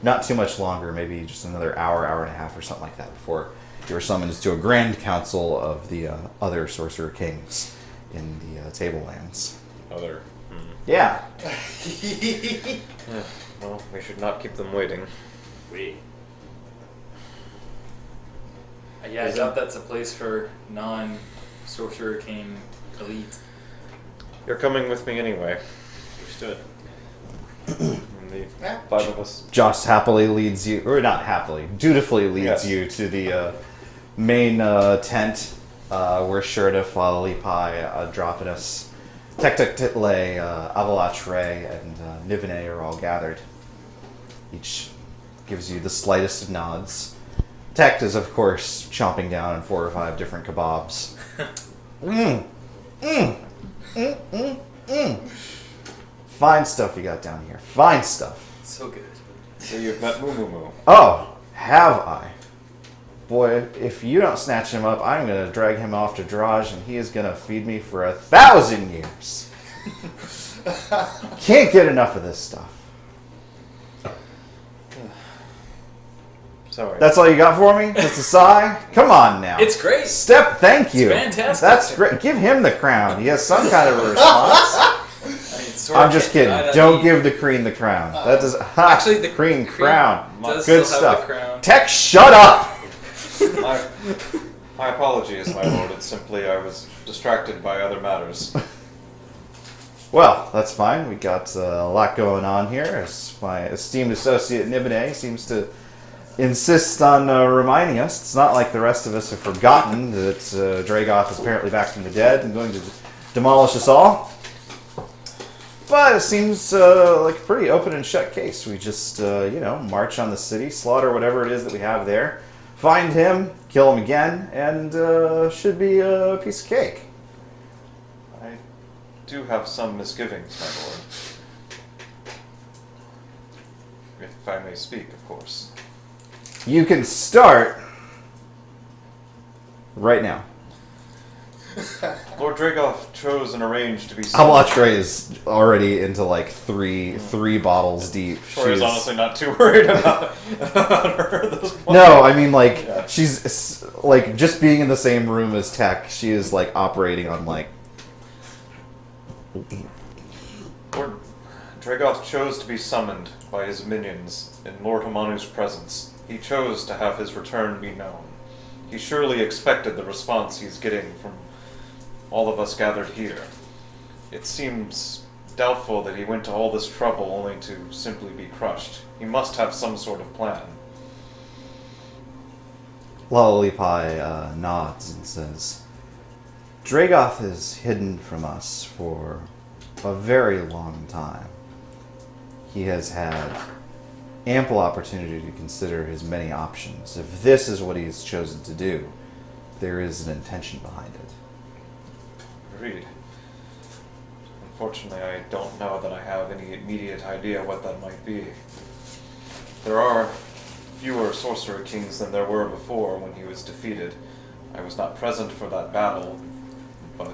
not too much longer, maybe just another hour and a half or something like that before you're summoned to a grand council of the other sorcerer kings in the Tablelands. Other. Yeah. Well, we should not keep them waiting. Yeah, I doubt that's a place for non-sorcerer king elite. You're coming with me anyway. Understood. And the Yeah. 5 of us. Joss happily leads you, or not happily, dutifully leads Yes. you to the main tent where Shurda, Falalipai, Dropitus, Tektek Title, Avalach Ray, and Nivene are all gathered. Each gives you the slightest of nods. Tekt is, of course, chomping down on 4 or 5 different kebabs. Fine stuff you got down here. Fine stuff. So good. So you've met Moo Moo Moo. Oh, have I? Boy, if you don't snatch him up, I'm gonna drag him off to Draj, and he is gonna feed me for 1,000 years. Can't get enough of this stuff. Sorry. That's all you got for me? Just a sigh? Come on now. It's great. Step, thank you. fantastic. That's great. Give him the crown. He has some kind of a response. I mean, Zorr I'm just can't kidding. deny that Don't he give the Kreen the crown. That does Actually, the Kreen Kreen crown. does Good still have stuff. the crown. Tech, shut up. My apologies, my lord. It's simply I was distracted by other matters. Well, that's fine. We got a lot going on here. As my esteemed associate Nibene seems to insist on reminding us. It's not like the rest of us have forgotten that Dragoth is apparently back from the dead and going to demolish us all. But it seems like a pretty open and shut case. We just, march on the city, slaughter whatever it is that we have there, find him, kill him again, and should be a piece of cake. I do have some misgivings, my lord. If I may speak, of course. You can start right now. Lord Dragoth chose and arranged to be summoned. Avalatre is already into like three bottles deep. Tori's honestly not too worried about her at this point. No, I mean like she's like just being in the same room as Tech. She is like operating on like. Lord Dragoth chose to be summoned by his minions in Lord Hamanu's presence. He chose to have his return be known. He surely expected the response he's getting from all of us gathered here. It seems doubtful that he went to all this trouble only to simply be crushed. He must have some sort of plan. Lalalipai nods and says, Dragoth is hidden from us for a very long time. he has had ample opportunity to consider his many options. If this is what he's chosen to do, there is an intention behind it. Agreed. Unfortunately, I don't know that I have any immediate idea what that might be. There are fewer sorcerer kings than there were before when he was defeated. I was not present for that battle, but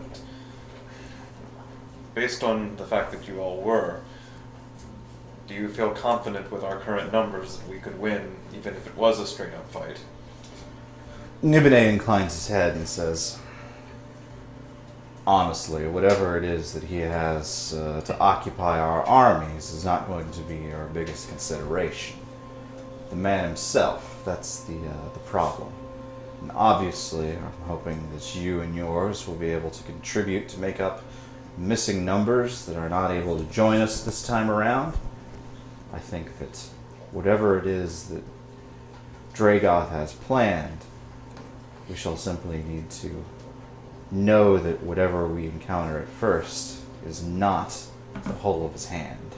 based on the fact that you all were, do you feel confident with our current numbers that we could win, even if it was a straight-up fight? Nibine inclines his head and says, honestly, whatever it is that he has to occupy our armies is not going to be our biggest consideration. The man himself, that's the problem. And obviously, I'm hoping that you and yours will be able to contribute to make up missing numbers that are not able to join us this time around. I think that whatever it is that Dragoth has planned, we shall simply need to know that whatever we encounter at first is not the whole of his hand.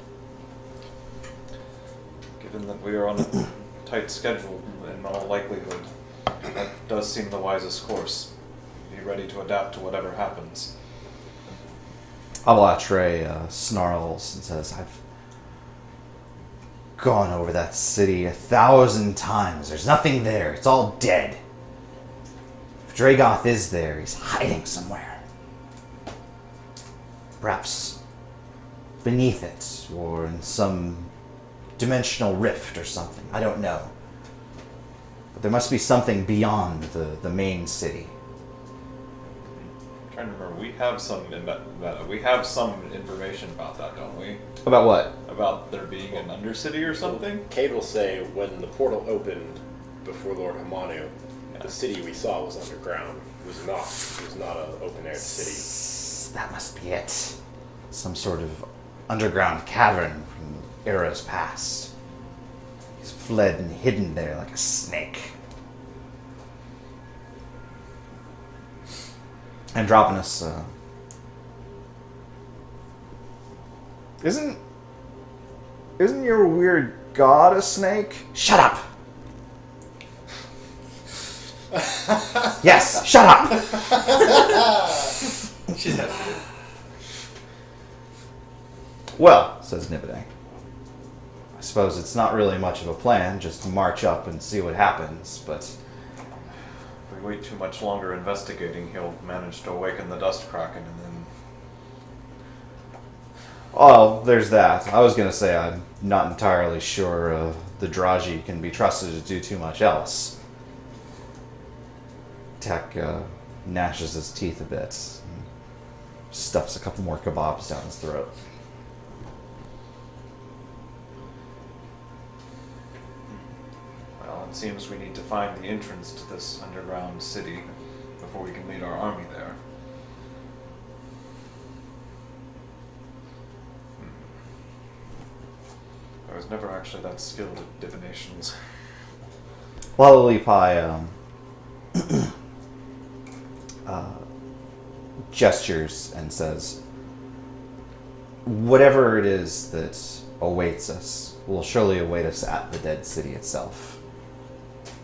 Given that we are on a tight schedule, in all likelihood, that does seem the wisest course. Be ready to adapt to whatever happens. Ablatre snarls and says, I've gone over that city 1,000 times. There's nothing there. It's all dead. If Dragoth is there, he's hiding somewhere. Perhaps beneath it, or in some dimensional rift or something. I don't know. But there must be something beyond the main city. I'm trying to remember. We have some information about that, don't we? About what? About there being an undercity or something? Cade will say when the portal opened before Lord Hamanu, the city we saw was underground. It was not an open-air city. That must be it. Some sort of underground cavern from eras past. He's fled and hidden there like a snake. Androponus, Isn't your weird god a snake? Shut up! Yes, shut up! She's happy. Well, says Nibide, I suppose it's not really much of a plan, just to march up and see what happens, but... If we wait too much longer investigating, he'll manage to awaken the dust kraken and then... Oh, there's that. I was going to say I'm not entirely sure the Draji can be trusted to do too much else. Tech gnashes his teeth a bit and stuffs a couple more kebabs down his throat. Well, it seems we need to find the entrance to this underground city before we can lead our army there. I was never actually that skilled at divinations. Lalalipai gestures and says, whatever it is that awaits us will surely await us at the Dead City itself.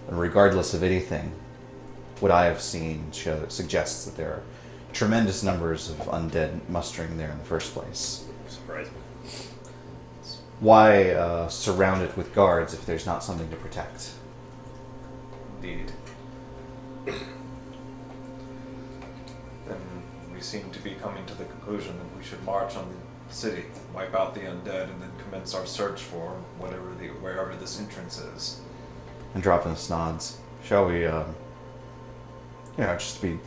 And regardless of anything, what I have seen suggests that there are tremendous numbers of undead mustering there in the first place. Surprise me. Why surround it with guards if there's not something to protect? Indeed. Then we seem to be coming to the conclusion that we should march on the city, wipe out the undead, and then commence our search for wherever this entrance is. Androponus nods. Shall we, just be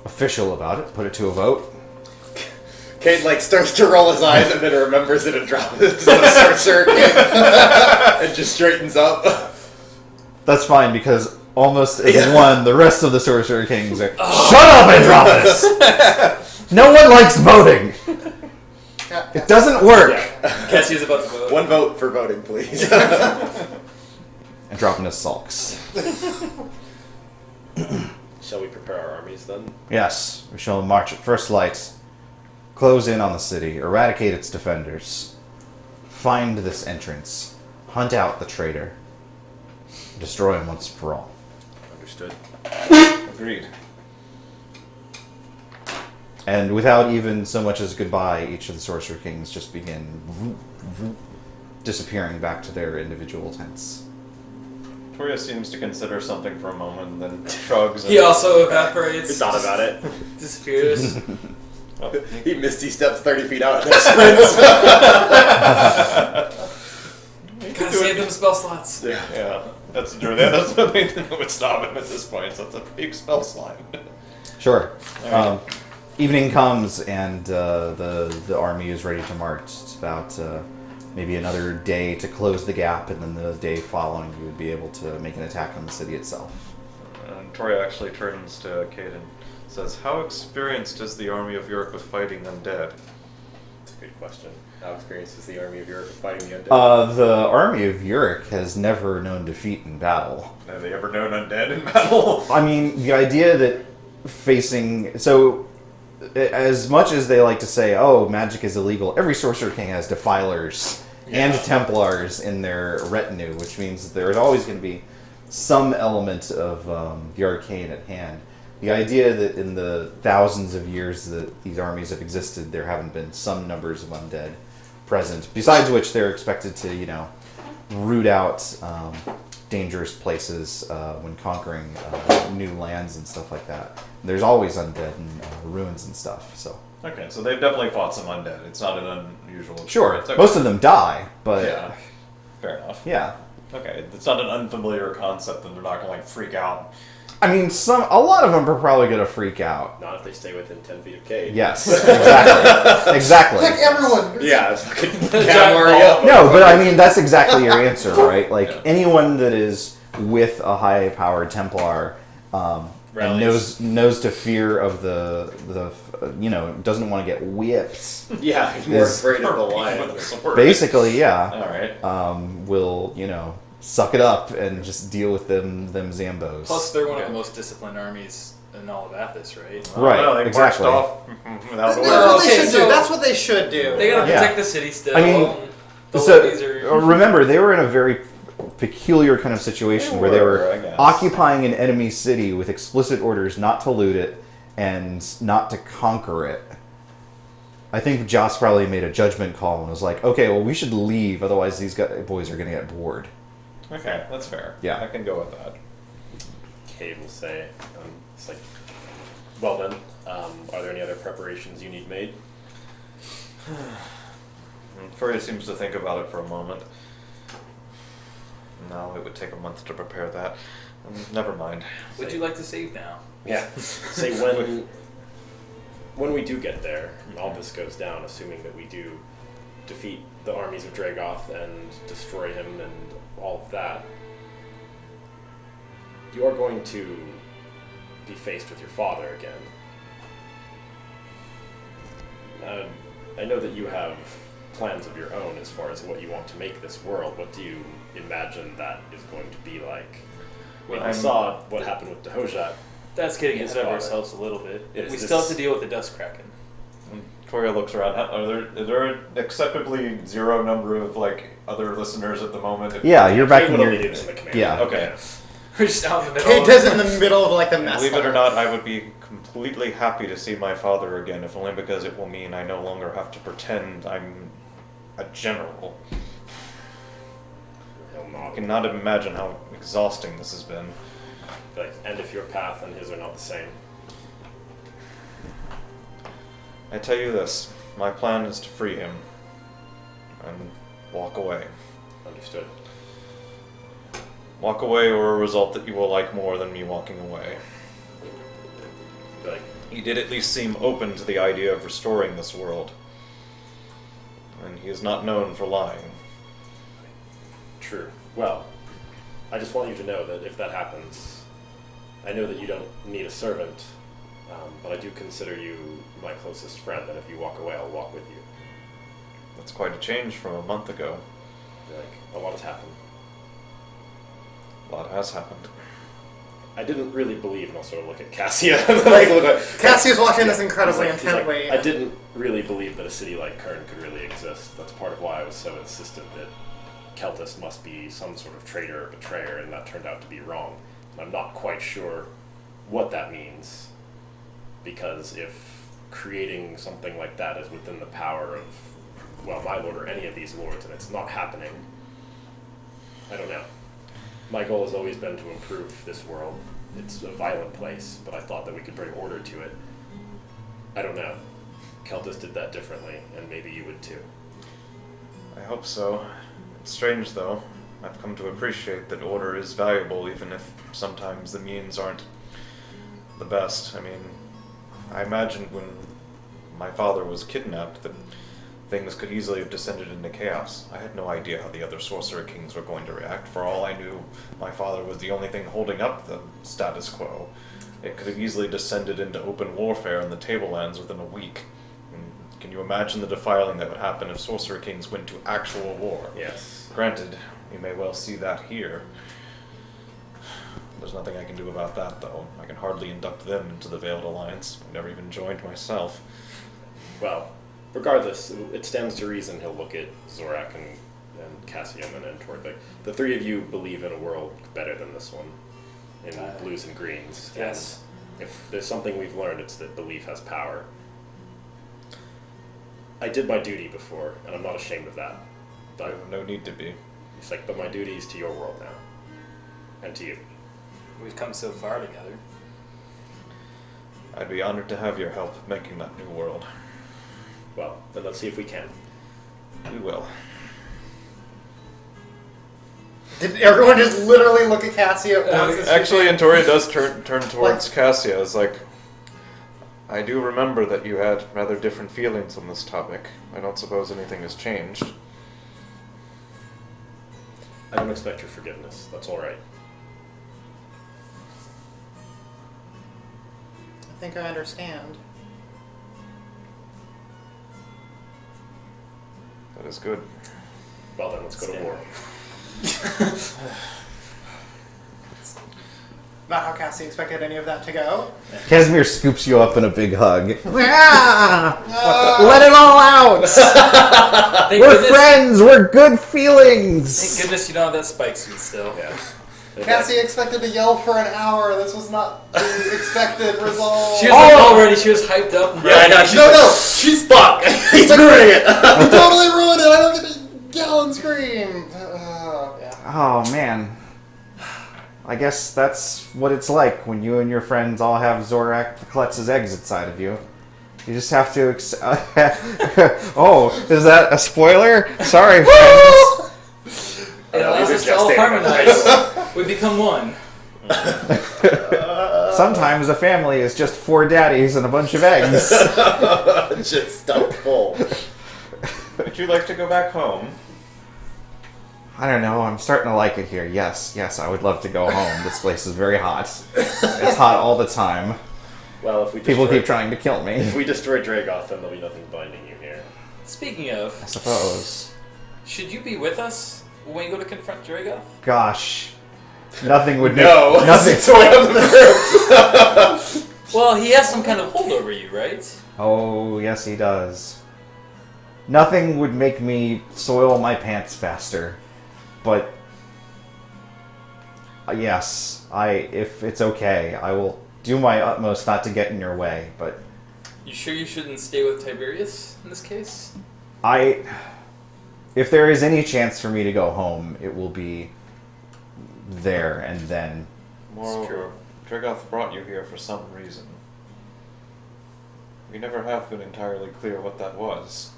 official about it, put it to a vote? Cade starts to roll his eyes and then remembers that Androponus is a sorcerer and just straightens up. That's fine, because almost as one, the rest of the Sorcerer Kings are, shut up, Androponus! No one likes voting! It doesn't work! Yeah. Cassia's about to vote. One vote for voting, please. Androponus sulks. Shall we prepare our armies then? Yes, we shall march at first light, close in on the city, eradicate its defenders, find this entrance, hunt out the traitor, destroy him once for all. Understood. Agreed. And without even so much as goodbye, each of the Sorcerer Kings just begin disappearing back to their individual tents. Toria seems to consider something for a moment, then shrugs. He also evaporates. He thought about it. Disappears. Oh, He misty steps 30 feet out and sprints. Gotta save them spell slots. yeah, that's true. That's the main thing that would stop him at this point. So it's a big spell slide. Sure. Alright. Evening comes and the army is ready to march. It's about maybe another day to close the gap, and then the day following you would be able to make an attack on the city itself. And Toria actually turns to Kade and says, "How experienced is the army of York with fighting undead?" That's a good question. How experienced is the army of Europe fighting the undead? The army of Uric has never known defeat in battle. Have they ever known undead in battle? I mean, the idea that facing... So, as much as they like to say, oh, magic is illegal, every Sorcerer King has Defilers and Templars in their retinue, which means that there's always going to be some element of the arcane at hand. The idea that in the thousands of years that these armies have existed, there haven't been some numbers of undead present, besides which they're expected to, root out dangerous places when conquering new lands and stuff like that. There's always undead and ruins and stuff, so... Okay, so they've definitely fought some undead. It's not an unusual... Sure, experience. Okay. most of them die, but... Yeah, fair enough. Yeah. Okay, it's not an unfamiliar concept, and they're not gonna freak out. I mean, a lot of them are probably going to freak out. Not if they stay within 10 feet of Kade. Yes, exactly. Exactly. Like everyone. Yeah, it's fucking Giant ball. No, but I mean, that's exactly your answer, right? Like, Yeah. anyone that is with a high-powered Templar and Rallies. knows to fear of the doesn't want to get whipped, Yeah, he's more Is- afraid of the With lion. a sword. basically, yeah, Alright. will, suck it up and just deal with them Zambos. Plus, they're one of Okay. the most disciplined armies in all of Athos, right? Right, Well, they exactly. marched off without That's orders. what they Okay, should so- do. That's what they should do. They gotta Yeah. protect the city still. I mean, and the So, ladies are... remember, they were in a very peculiar kind of situation where they I were guess. occupying an enemy city with explicit orders not to loot it and not to conquer it. I think Joss probably made a judgment call and was like, okay, well, we should leave, otherwise these boys are going to get bored. Okay, that's fair. Yeah. I can go with that. Kade will say, it's like, well then, are there any other preparations you need made? Toria seems to think about it for a moment. No, it would take a month to prepare that. Never mind. Would you like to save now? Yeah. Say when we do get there, and all this goes down, assuming that we do defeat the armies of Dragoth and destroy him and all of that, you are going to be faced with your father again. I know that you have plans of your own as far as what you want to make this world. What do you imagine that is going to be like? When Well, we saw what happened with Dehojat, That's getting His ahead of father. ourselves a little bit. Is We this- still have to deal with the Dust Kraken. And Toria looks around. Is there an acceptably zero number of other listeners at the moment? Yeah, you're back Kade in would only your... do this in the command. Yeah. Okay. We're just out in the middle. Kate is in the middle of the mess. Believe it or hall. not, I would be completely happy to see my father again, if only because it will mean I no longer have to pretend I'm a general. He'll I nod. cannot imagine how exhausting this has been. Like, and if your path and his are not the same. I tell you this, my plan is to free him and walk away. Understood. Walk away, or a result that you will like more than me walking away. Like, He did at least seem open to the idea of restoring this world. And he is not known for lying. true. Well, I just want you to know that if that happens, I know that you don't need a servant, but I do consider you my closest friend, and if you walk away, I'll walk with you. That's quite a change from a month ago. Like, a lot has happened. A lot has happened. I didn't really believe, and I'll sort of look at Cassia. Like, Cassie's watching this incredibly he's like, intently. I didn't really believe that a city like Kern could really exist. That's part of why I was so insistent that Keltis must be some sort of traitor or betrayer, and that turned out to be wrong. And I'm not quite sure what that means, because if creating something like that is within the power of, well, my lord or any of these lords, and it's not happening, I don't know. My goal has always been to improve this world. It's a violent place, but I thought that we could bring order to it. I don't know. Keltis did that differently, and maybe you would too. I hope so. It's strange, though. I've come to appreciate that order is valuable, even if sometimes the means aren't the best. I mean, I imagined when my father was kidnapped that things could easily have descended into chaos. I had no idea how the other Sorcerer Kings were going to react. For all I knew, my father was the only thing holding up the status quo. It could have easily descended into open warfare in the Tablelands within a week. And can you imagine the defiling that would happen if Sorcerer Kings went to actual war? Yes. Granted, we may well see that here. There's nothing I can do about that, though. I can hardly induct them into the Veiled Alliance. I never even joined myself. Well, regardless, it stands to reason he'll look at Zorak and Cassia and then toward the three of you believe in a world better than this one, in blues and greens. Yes. And if there's something we've learned, it's that belief has power. I did my duty before, and I'm not ashamed of that. But No need to be. it's like, but my duty is to your world now, and to you. We've come so far together. I'd be honored to have your help making that new world. Well, then let's see if we can. We will. Did everyone just literally look at Cassia at once? as she Actually, said- Antoria does turn towards Cassia. It's like, I do remember that you had rather different feelings on this topic. I don't suppose anything has changed. I don't expect your forgiveness. That's all right. I think I understand. That is good. Well then, let's go to war. Not how Cassie expected any of that to go. Casimir scoops you up in a big hug. Let Let it all out! Thank We're goodness, friends! We're good feelings! Thank goodness you don't have that spike suit still. Yeah. Cassie expected to yell for an hour. This was not the expected result. She was like all ready. She was hyped up. And Yeah, I know. She's fuck. He's ruining it. You totally ruined it. I don't get to yell and scream. Yeah. Oh man. I guess that's what it's like when you and your friends all have Zorak Kletz's eggs inside of you. You just have to oh, is that a spoiler? Sorry, friends. It allows us to all Gestating. harmonize. We become one. Sometimes a family is just 4 daddies and a bunch of eggs. Just stuffed full. Would you like to go back home? I don't know, I'm starting to like it here. Yes, I would love to go home. This place is very hot. It's hot all the time. Well, if we People destroy, keep trying to kill me. if we destroy Dragoth, then there'll be nothing binding you here. Speaking of, I suppose. should you be with us when we go to confront Dragoth? Gosh. Nothing would make... No, Nothing... it's way up in the room. Well, he has some kind of hold over you, right? Oh, yes he does. Nothing would make me soil my pants faster. But... yes, if it's okay, I will do my utmost not to get in your way, but... You sure you shouldn't stay with Tiberius in this case? If there is any chance for me to go home, it will be there and then. Moreover, Dragoth brought you here for some reason. We never have been entirely clear what that was.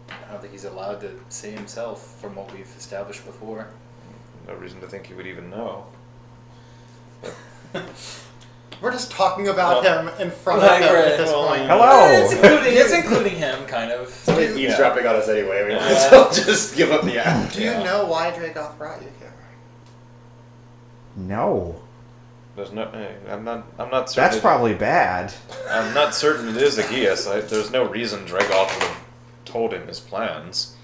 I don't think he's allowed to say himself from what we've established before. No reason to think he would even know. We're just talking about Well, him in front of him at this well, point. Hello! It's including him, kind of. Somebody's eavesdropping on us anyway. We might as Yeah. well just give up the act. Do you know why Dragoth brought you here? No. There's no. I'm not certain. That's probably bad. I'm not certain it is Aegeus. There's no reason Dragoth would have told him his plans.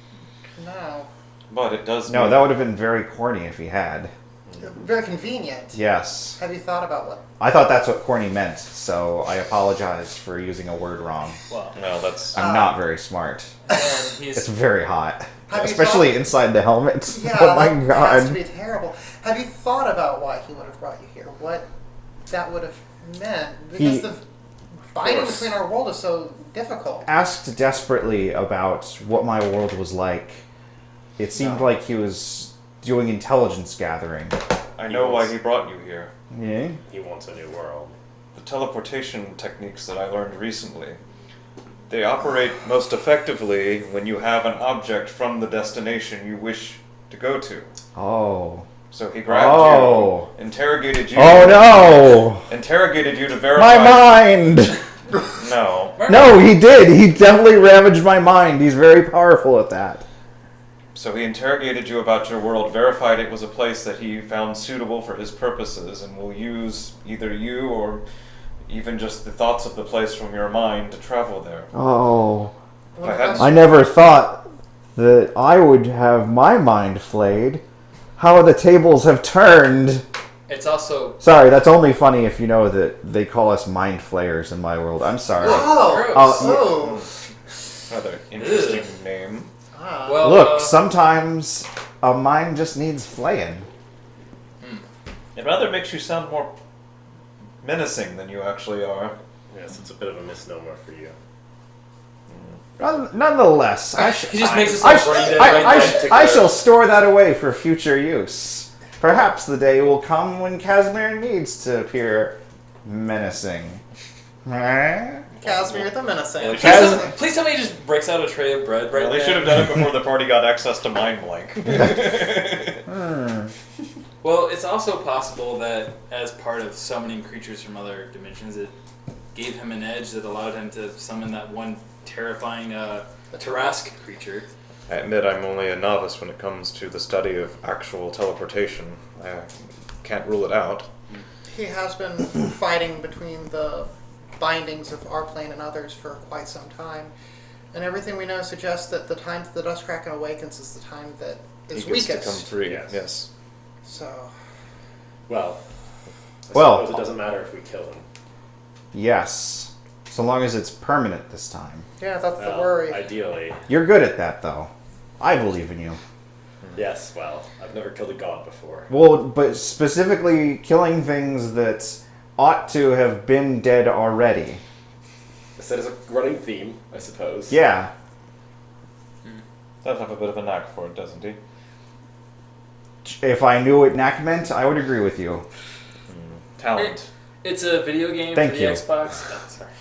No. But it does. No, mean- that would have been very corny if he had. very convenient. Yes. Have you thought about what? I thought that's what corny meant, so I apologized for using a word wrong. Well, No, that's. I'm not very smart. and It's he's very hot. Have you Especially thought- inside the helmet. Yeah, Oh my that has to god. be terrible. Have you thought about why he would have brought you here? What that would have meant? Because the binding course. between our world is so difficult. Asked desperately about what my world was like. It seemed No. like he was doing intelligence gathering. I know why he brought you here. Yeah? He wants a new world. The teleportation techniques that I learned recently. They operate most effectively when you have an object from the destination you wish to go to. Oh. So he grabbed Oh. you, interrogated you. Oh no! Interrogated you to verify. My mind! No. No, he did. He definitely ravaged my mind. He's very powerful at that. So he interrogated you about your world, verified it was a place that he found suitable for his purposes, and will use either you or even just the thoughts of the place from your mind to travel there. Oh. If I hadn't- I never thought that I would have my mind flayed. How the tables have turned. it's also Sorry, that's only funny if you know that they call us mind flayers in my world. I'm sorry. Oh, gross. Rather interesting name. well. Look, sometimes a mind just needs flaying. It rather makes you sound more menacing than you actually are. Yes, it's a bit of a misnomer for you. Nonetheless, he just makes us I, like brain dead right now. I shall store that away for future use. Perhaps the day will come when Casimir needs to appear menacing. Huh? Casimir the Menacing. Please tell me he just breaks out a tray of bread right Well, they there. should have done it before the party got access to Mind Blank. Well, it's also possible that as part of summoning creatures from other dimensions, it gave him an edge that allowed him to summon that one terrifying Thamasku creature. I admit I'm only a novice when it comes to the study of actual teleportation. I can't rule it out. He has been fighting between the bindings of our plane and others for quite some time. And everything we know suggests that the time that the Dust Kraken awakens is the time that is He gets to come weakest. free. Yes. Yes. So, Well, I Well- suppose it doesn't matter if we kill him. Yes. So long as it's permanent this time. yeah, that's the Well, worry. Ideally, You're good at that, though. I believe in you. yes. Well, I've never killed a god before. Well, but specifically killing things that ought to have been dead already. That is a running theme, I suppose. Yeah. Does have a bit of a knack for it, doesn't he? If I knew what knack meant, I would agree with you. Talent. It's a video game Thank for the you. Xbox. Oh, sorry.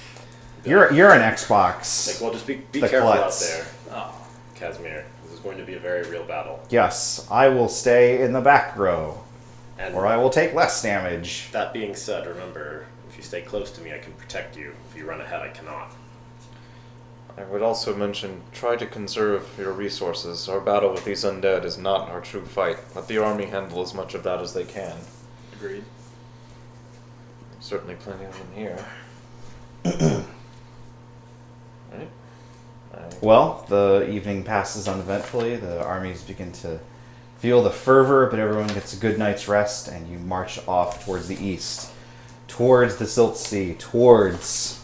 You're an Xbox. Like, well, just be The careful klutz. out there, Oh. Casimir. This is going to be a very real battle. Yes, I will stay in the back row, And or I will take less damage. that being said, remember, if you stay close to me, I can protect you. If you run ahead, I cannot. I would also mention, try to conserve your resources. Our battle with these undead is not our true fight. Let the army handle as much of that as they can. Agreed. Certainly plenty of them here. Right? Well, the evening passes uneventfully. The armies begin to feel the fervor, but everyone gets a good night's rest, and you march off towards the east, towards the Silt Sea, towards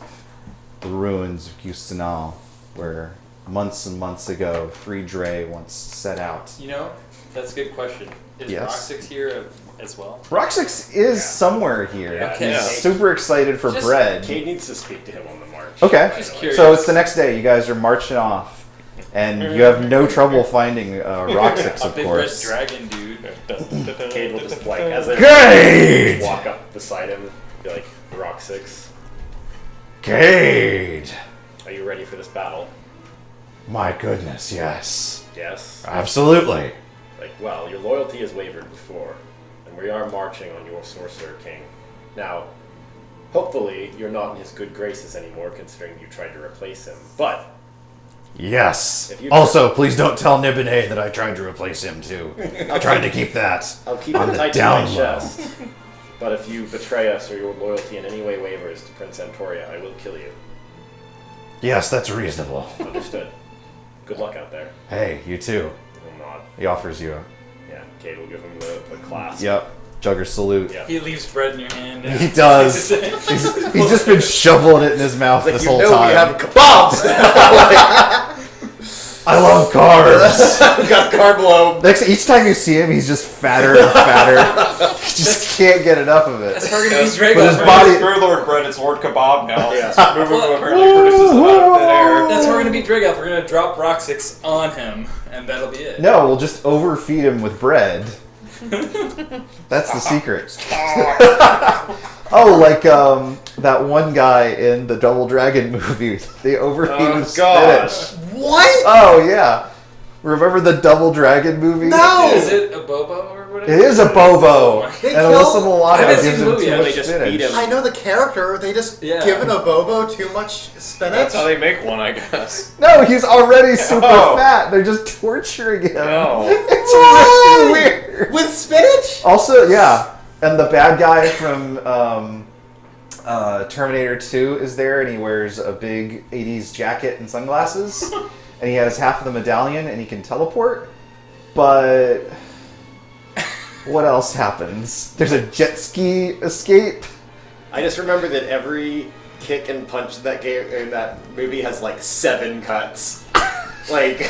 the ruins of Giustenal, where months and months ago, 3 Dre once set out. You know, that's a good question. Is Yes. Roxix here as well? Roxix is somewhere here. Yeah. Okay. He's Yeah. super excited for Just- bread. Kade needs to speak to him on the march. Okay. Just Finally. curious. So it's the next day. You guys are marching off, and you have no trouble finding Roxix, A of big course. red dragon dude. Kade will just, like, as they Kade! walk up beside him, be like, Rock 6, Kade! are you ready for this battle? My goodness, yes. Yes? Absolutely. Like, well, your loyalty has wavered before, and we are marching on your Sorcerer King. Now, hopefully, you're not in his good graces anymore, considering you tried to replace him. But, Yes. If you- Also, please don't tell Nibene that I tried to replace him, too. I tried to keep that. I'll keep on it the tight to my down low. chest. But if you betray us or your loyalty in any way wavers to Prince Antoria, I will kill you. Yes, that's reasonable. Understood. Good luck out there. Hey, you too. He'll nod. He offers you a... Yeah, Kade will give him the clasp. Yep. Jugger salute. Yeah. He leaves bread in your hand. He does. He's just been shoveling it in his mouth Like, this you whole know time. we have kebabs now. I love carbs. We got carb lobe. Each time you see him, he's just fatter and fatter. He just can't get enough of That's it. how we're gonna Yes, be but his Drago. body- Screw Lord Bread, it's Lord Kabob now. Yeah. It's moving to apparently produces them out of thin air. That's how we're gonna be Drago. We're gonna drop Roxix on him, and that'll be it. No, we'll just overfeed him with bread. That's the secret. Oh, like that one guy in the Double Dragon movie. They overfeed Oh, him gosh. spinach. What? Oh yeah. Remember the Double Dragon movie? No! Is it a Bobo or whatever? It is a Bobo. They And kill- Alyssa I Milano haven't gives seen the him movie too yet. much They just spinach. feed him. I know the character. They just Yeah. given a Bobo too much spinach. That's how they make one, I guess. No, he's already super Oh. fat. They're just torturing him. No. It's Why? really weird. With spinach? Also, yeah, and the bad guy from Terminator 2 is there, and he wears a big 80s jacket and sunglasses, and he has half of the medallion, and he can teleport, but what else happens? There's a jet ski escape. I just remember that every kick and punch in that game in that movie has like 7 cuts. Like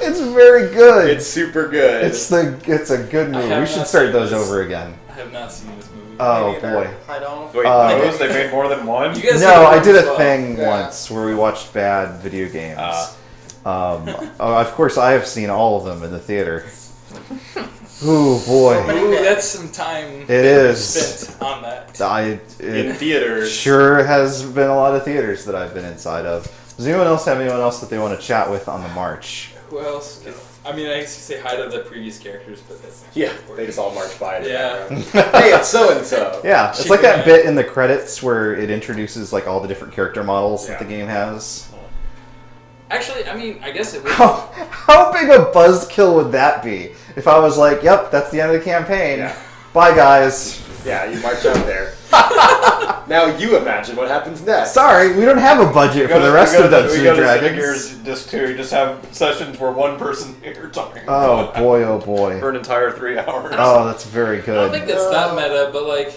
It's very good. it's super good. It's a good movie. have We should not start seen those this. over again. I have not seen this movie. Oh Me neither. boy. I don't. Wait, Uh, they made more than one? You guys No, see the I movie did as a well. thing Yeah. once where we watched bad video games. Ah. Of course, I have seen all of them in the theater. Ooh boy, Ooh, that's some time it is. spent on that. in It theaters. sure has been a lot of theaters that I've been inside of. Does anyone else have anyone else that they want to chat with on the march? Who else? I mean, I used to say hi to the previous characters, but that's not Yeah, important. they just all march by. in the Yeah. background. Hey, it's so and so. Yeah, it's Chicken like that Man. bit in the credits where it introduces like all the different character models that Yeah. the game has. Actually, I mean, I guess it would. How big a buzzkill would that be? If I was like, "Yep, that's the end of the campaign. Yeah. Bye, guys." Yeah, you march out there. Now you imagine what happens next. Sorry, we don't have a budget for the rest of Dungeons We and got Dragons. figures disc too. You just have sessions where one person here talking. Oh boy, oh boy. For an entire 3 hours. Oh, that's very I don't think good. that's that meta, but like,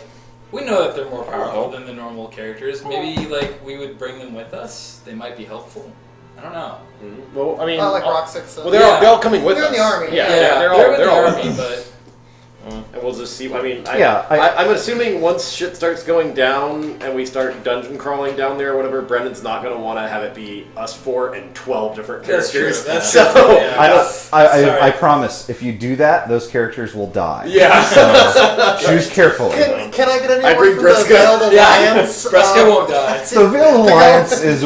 we know that they're more powerful Oh. than the normal characters. Maybe like we would bring them with us. They might be helpful. I don't know. Well, I mean, I like all- Roxix. well, they're all coming with They're us. in the army. Yeah, Yeah, they're in the all. army, but And we'll just see. I mean, Yeah, I'm assuming once shit starts going down and we start dungeon crawling down there or whatever, Brendan's not going to want to have it be us 4 and 12 different that's true. characters. That's so, true. Yeah. I Sorry. promise, if you do that, those characters will die. Yeah. So choose carefully. Can I get I anyone bring from Brisca. the Veiled Yeah. Alliance? Brisca won't die. The Veiled Alliance is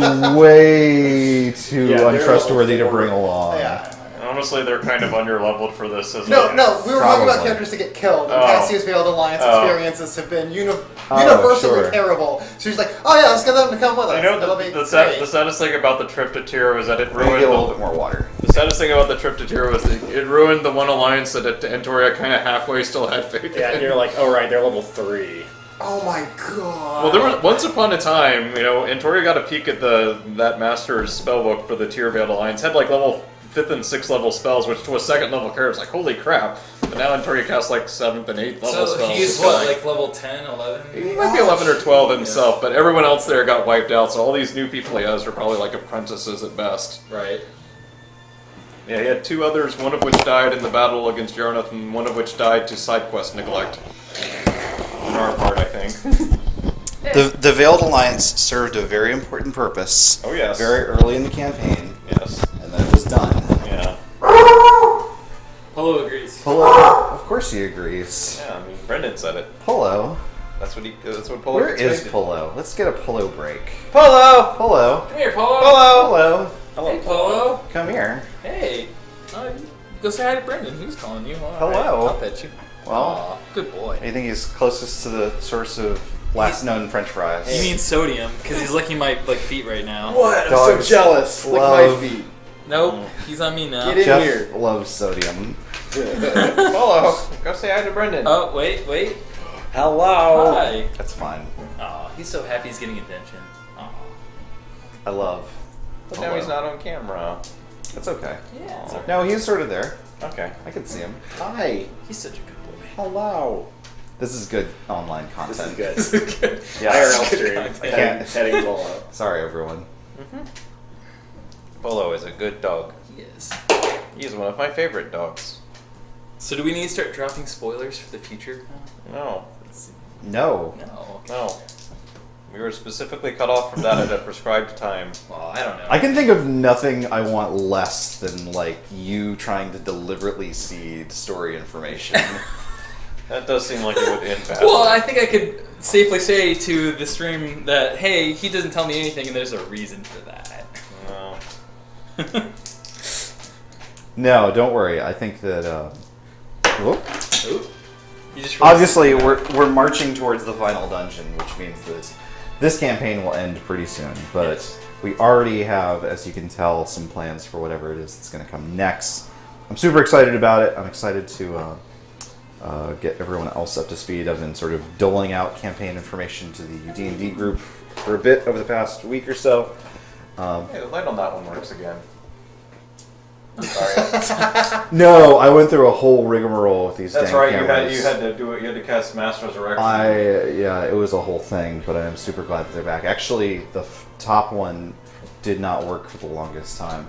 way too Yeah, they're untrustworthy to level bring 4. along. Yeah. Honestly, they're kind of under-leveled for this as No, a- no, we were talking about Probably. characters that get killed, and Oh. Cassia's Veiled Alliance Oh. experiences have been Oh, universally sure. terrible. So she's like, oh yeah, let's get them to come with us. You know, It'll be the great. saddest thing about the trip to Tyr was that it Maybe ruined a little bit more water. the saddest thing about the trip to Tyr was it ruined the one alliance that Antoria kind of halfway still had faith Yeah, in. and you're like, oh right, they're level 3. Oh my god. Well, there was once upon a time, you know, Antoria got a peek at that master's spellbook for the Tyr Veiled Alliance. Had like level 5th and 6th level spells, which to a 2nd level character was like, holy crap! But now Antoria casts like 7th and 8th level So spells. he's It's what, like level 10, 11? he might be 11 or 12 himself, but everyone else there got wiped out. So all these new people he has are probably like apprentices at best. Right. Yeah, he had 2 others, one of which died in the battle against Jarnath, and one of which died to side quest neglect. On our part, I think. The Veiled Alliance served a very important purpose. Oh, yes. Very early in the campaign, Yes. and then it was done. Yeah. Polo agrees. Polo, of course he agrees. Yeah, I mean, Brendan said it. Polo, That's what Polo where is expected. Polo? Let's get a Polo break. Polo! Polo, Come here, Polo. Polo, Hey, Polo. come here. Hey. Go say hi to Brendan. He was calling you. All Hello. Right. I'll pet you. Well, Aw, good boy. I think he's closest to the source of last known French fries. You mean sodium? Because he's licking my feet right now. What? I'm Dogs so jealous. Lick my love- feet. Nope. He's on me now. Get in Jeff here. loves sodium. Polo! Go say hi to Brendan. Oh wait. Hello. Hi. That's fine. Aw, he's so happy he's getting attention. Aw. I love. But now he's not on camera. That's okay. Yeah. It's okay. No, he's sort of there. Okay. I can see him. Hi. He's such a good boy. Hello. This is good online content. This is good. Yeah. IRL stream. I can't. Heading Bolo. Sorry, everyone. Bolo is a good dog. He is. He's one of my favorite dogs. So do we need to start dropping spoilers for the future? No. No. No. No. We were specifically cut off from that at a prescribed time. Well, I don't know. I can think of nothing I want less than like you trying to deliberately seed story information. That does seem like it would end badly. Well, I think I could safely say to the stream that, hey, he doesn't tell me anything, and there's a reason for that. No. No, don't worry. I think that. Whoop. Oop. You just Obviously, we're marching towards the final dungeon, which means that this campaign will end pretty soon. But Yes. we already have, as you can tell, some plans for whatever it is that's going to come next. I'm super excited about it. I'm excited to get everyone else up to speed. I've been sort of doling out campaign information to the UD&D group for a bit over the past week or so. Hey, the light on that one works again. Sorry. No, I went through a whole rigmarole with these That's dang right. cameras. You had to do it. You had to cast Mass Resurrection. Yeah, it was a whole thing, but I'm super glad that they're back. Actually, the top one did not work for the longest time,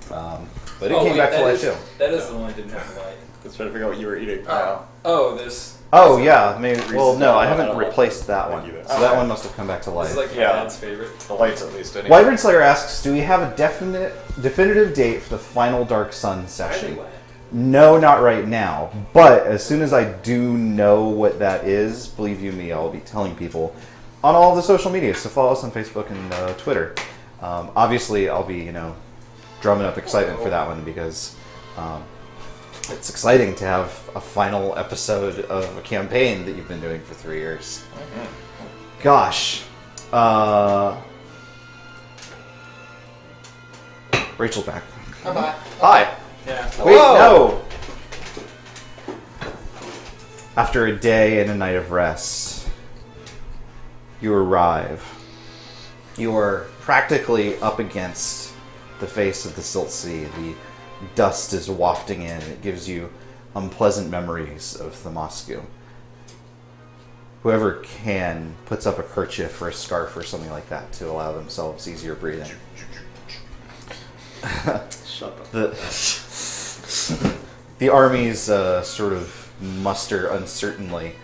but it came back to life too. That is the one that didn't have light. I was trying to figure out what you were eating. Oh, this. Oh yeah, maybe. Well, no, I I haven't don't replaced that like one, either. so that one must have come back to This life. is like my Yeah. dad's favorite. The lights, at least. Anyway. Wyvern Slayer asks, "Do we have a definitive date for the final Dark Sun session?" Anyway. No, not right now. But as soon as I do know what that is, believe you me, I'll be telling people on all the social media. So follow us on Facebook and Twitter. Obviously, I'll be drumming up excitement for that one because it's exciting to have a final episode of a campaign that you've been doing for 3 years. Gosh. Rachel's back. Bye-bye. Hi. Yeah. Wait, Hello. no! After a day and a night of rest, you arrive. You are practically up against the face of the Silt Sea. The dust is wafting in, and it gives you unpleasant memories of Thamasku. Whoever can puts up a kerchief or a scarf or something like that to allow themselves easier breathing. Shut up. The armies sort of muster uncertainly,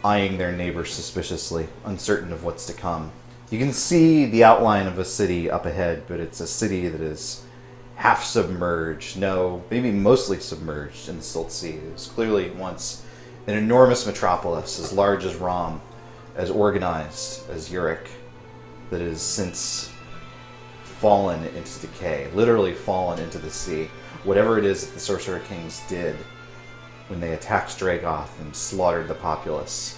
eyeing their neighbors suspiciously, uncertain of what's to come. You can see the outline of a city up ahead, but it's a city that is half submerged, no, maybe mostly submerged in the Silt Sea. It was clearly once an enormous metropolis, as large as Rom, as organized as Uruk, that has since fallen into decay, literally fallen into the sea. Whatever it is that the Sorcerer Kings did when they attacked Dragoth and slaughtered the populace,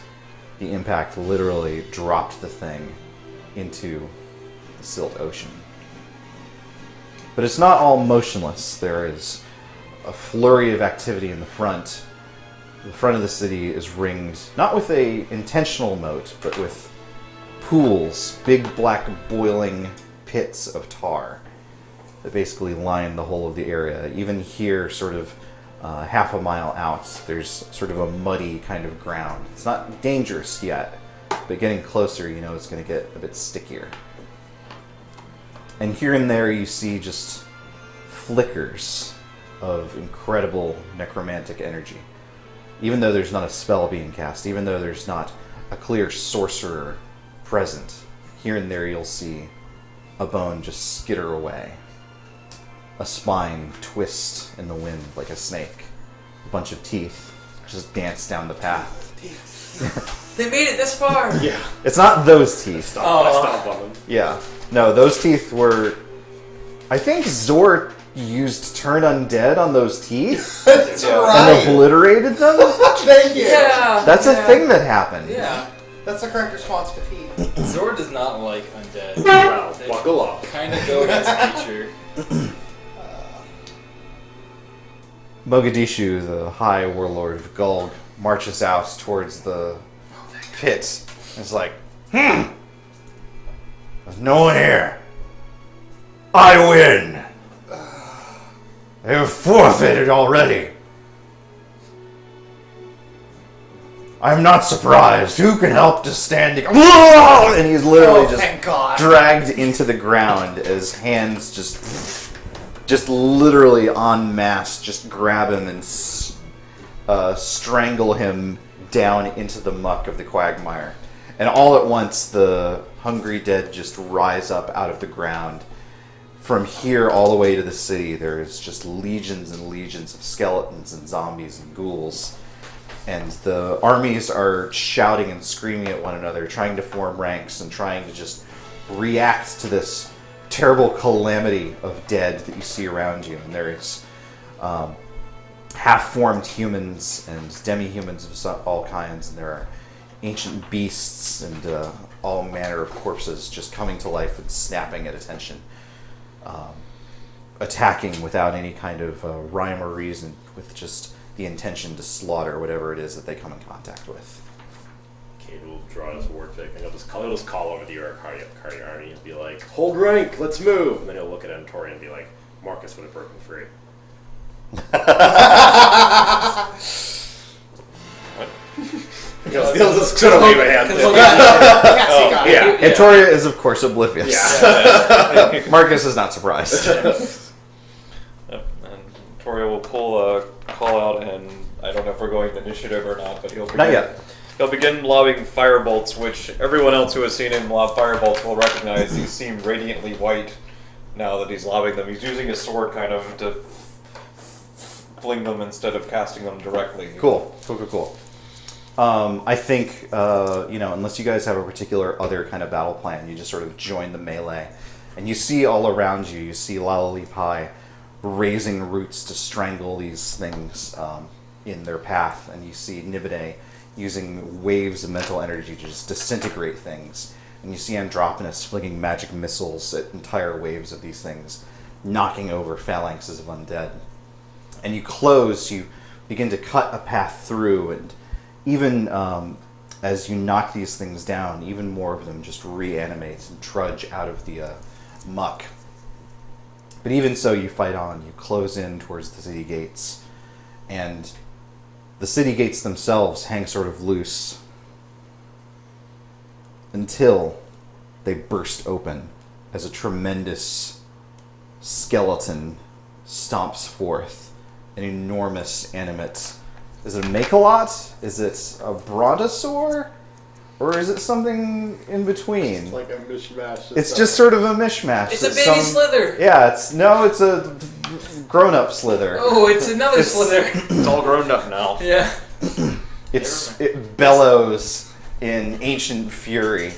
the impact literally dropped the thing into the Silt Ocean. But it's not all motionless. There is a flurry of activity in the front. The front of the city is ringed, not with a intentional moat, but with pools, big black boiling pits of tar that basically line the whole of the area. Even here, sort of half a mile out, there's sort of a muddy kind of ground. It's not dangerous yet, but getting closer, you know it's going to get a bit stickier. And here and there you see just flickers of incredible necromantic energy. Even though there's not a spell being cast, even though there's not a clear sorcerer present, here and there you'll see a bone just skitter away. A spine twist in the wind like a snake. A bunch of teeth just dance down the path. They made it this far! Yeah. It's not those teeth. I stomp on them. Yeah. No, those teeth were... I think Zorr used Turn Undead on those teeth That's Yeah. right. and obliterated them. Thank you. Yeah! That's yeah. a thing that happened. Yeah. That's the correct response to teeth. Zorr does not like undead. Wow, They buckle up. kind of go against nature. Mogadishu, the high warlord of Gulg, marches out towards the pit. It's like, there's no one here. I win. They have forfeited already. I'm not surprised. Who can help to standing? And he's literally thank God. dragged into the ground as hands just literally en masse just grab him and strangle him down into the muck of the quagmire. And all at once, the hungry dead just rise up out of the ground. From here all the way to the city, there's just legions and legions of skeletons and zombies and ghouls. And the armies are shouting and screaming at one another, trying to form ranks and trying to just react to this terrible calamity of dead that you see around you. And there's half-formed humans and demi-humans of all kinds, and there are ancient beasts and all manner of corpses just coming to life and snapping at attention, attacking without any kind of rhyme or reason, with just the intention to slaughter whatever it is that they come in contact with. Kade will draw his war pick, and he'll just call over the Cardi army and be like, "Hold rank, let's move!" And then he'll look at Antoria and be like, "Marcus would have broken free." He'll just sort of wave a hand. Yeah. Antoria is, of course, oblivious. Yeah. Marcus is not surprised. And Toria will pull a call out, and I don't know if we're going to initiative or not, but Not yet. He'll begin lobbing firebolts, which everyone else who has seen him lob firebolts will recognize. These seem radiantly white now that he's lobbing them. He's using his sword kind of to fling them instead of casting them directly. Cool. I think, unless you guys have a particular other kind of battle plan, you just sort of join the melee. And you see all around you, see Lalalipai raising roots to strangle these things in their path. And you see Nibide using waves of mental energy to just disintegrate things. And you see Androponus flinging magic missiles at entire waves of these things, knocking over phalanxes of undead. And you begin to cut a path through, and even as you knock these things down, even more of them just reanimate and trudge out of the muck. But even so, you fight on. You close in towards the city gates, and the city gates themselves hang sort of loose until they burst open as a tremendous skeleton stomps forth, an enormous animate. Is it a Make-A-Lot? Is it a Brontosaur? Or is it something in between? It's like a mishmash. It's just sort of a mishmash. It's a baby Slither. Yeah, it's a grown-up Slither. Oh, it's another Slither. It's all grown up now. Yeah. It bellows in ancient fury.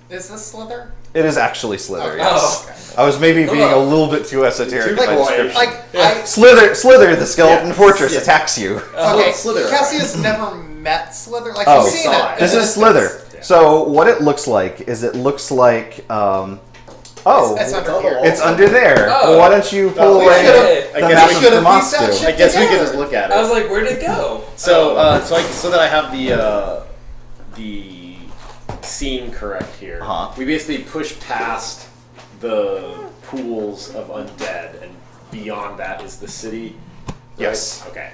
Is this Slither? It is actually Slither, Oh. yes. I was maybe being a little bit too esoteric Too in my quiet. description. Slither. Slither, the skeleton Yes. fortress Yes. attacks you. Okay, Slither. Cassia's never met Slither. Like, Oh, she's seen saw it. it. This is Slither. Yeah. So what it looks like is It's under here. it's under there. Oh. Well, why don't you pull we away should've- the I guess map we of should've pieced that Thamasku? shit I guess we could together. just look at it. I was like, where'd it go? So that I have the scene correct here. Uh-huh. We basically push past the pools of undead, and beyond that is the city. Right? Yes. Okay.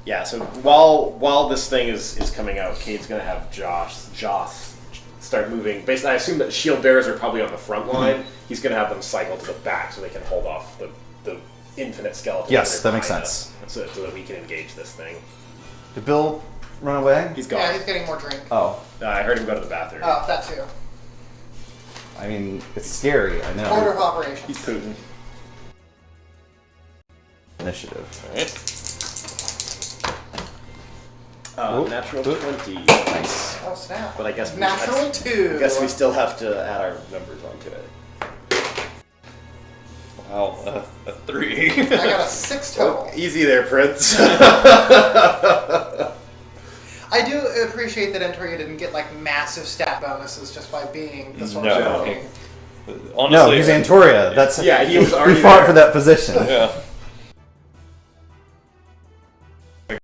Yeah. So while this thing is coming out, Cade's gonna have Joss start moving. Basically, I assume that shield bearers are probably on the front line. He's gonna have them cycle to the back so they can hold off the infinite skeleton. Yes, that makes behind sense. us, so that we can engage this thing. Did Bill run away? He's gone. Yeah, he's getting more drink. Oh, I heard him go to the bathroom. Oh, that too. I mean, it's scary. I know. Order of operations. He's Putin. Initiative. Alright. Oop, Natural oop. 20. Nice. Oh, snap. But I guess Natural 2. I guess we still have to add our numbers onto it. Wow, a 3. I got a 6 total. Easy there, Prince. I do appreciate that Antoria didn't get like massive stat bonuses just by being the sorcerer No. king. Honestly, No, he's Antoria. That's Yeah, he was we already fought there. for that position. Yeah.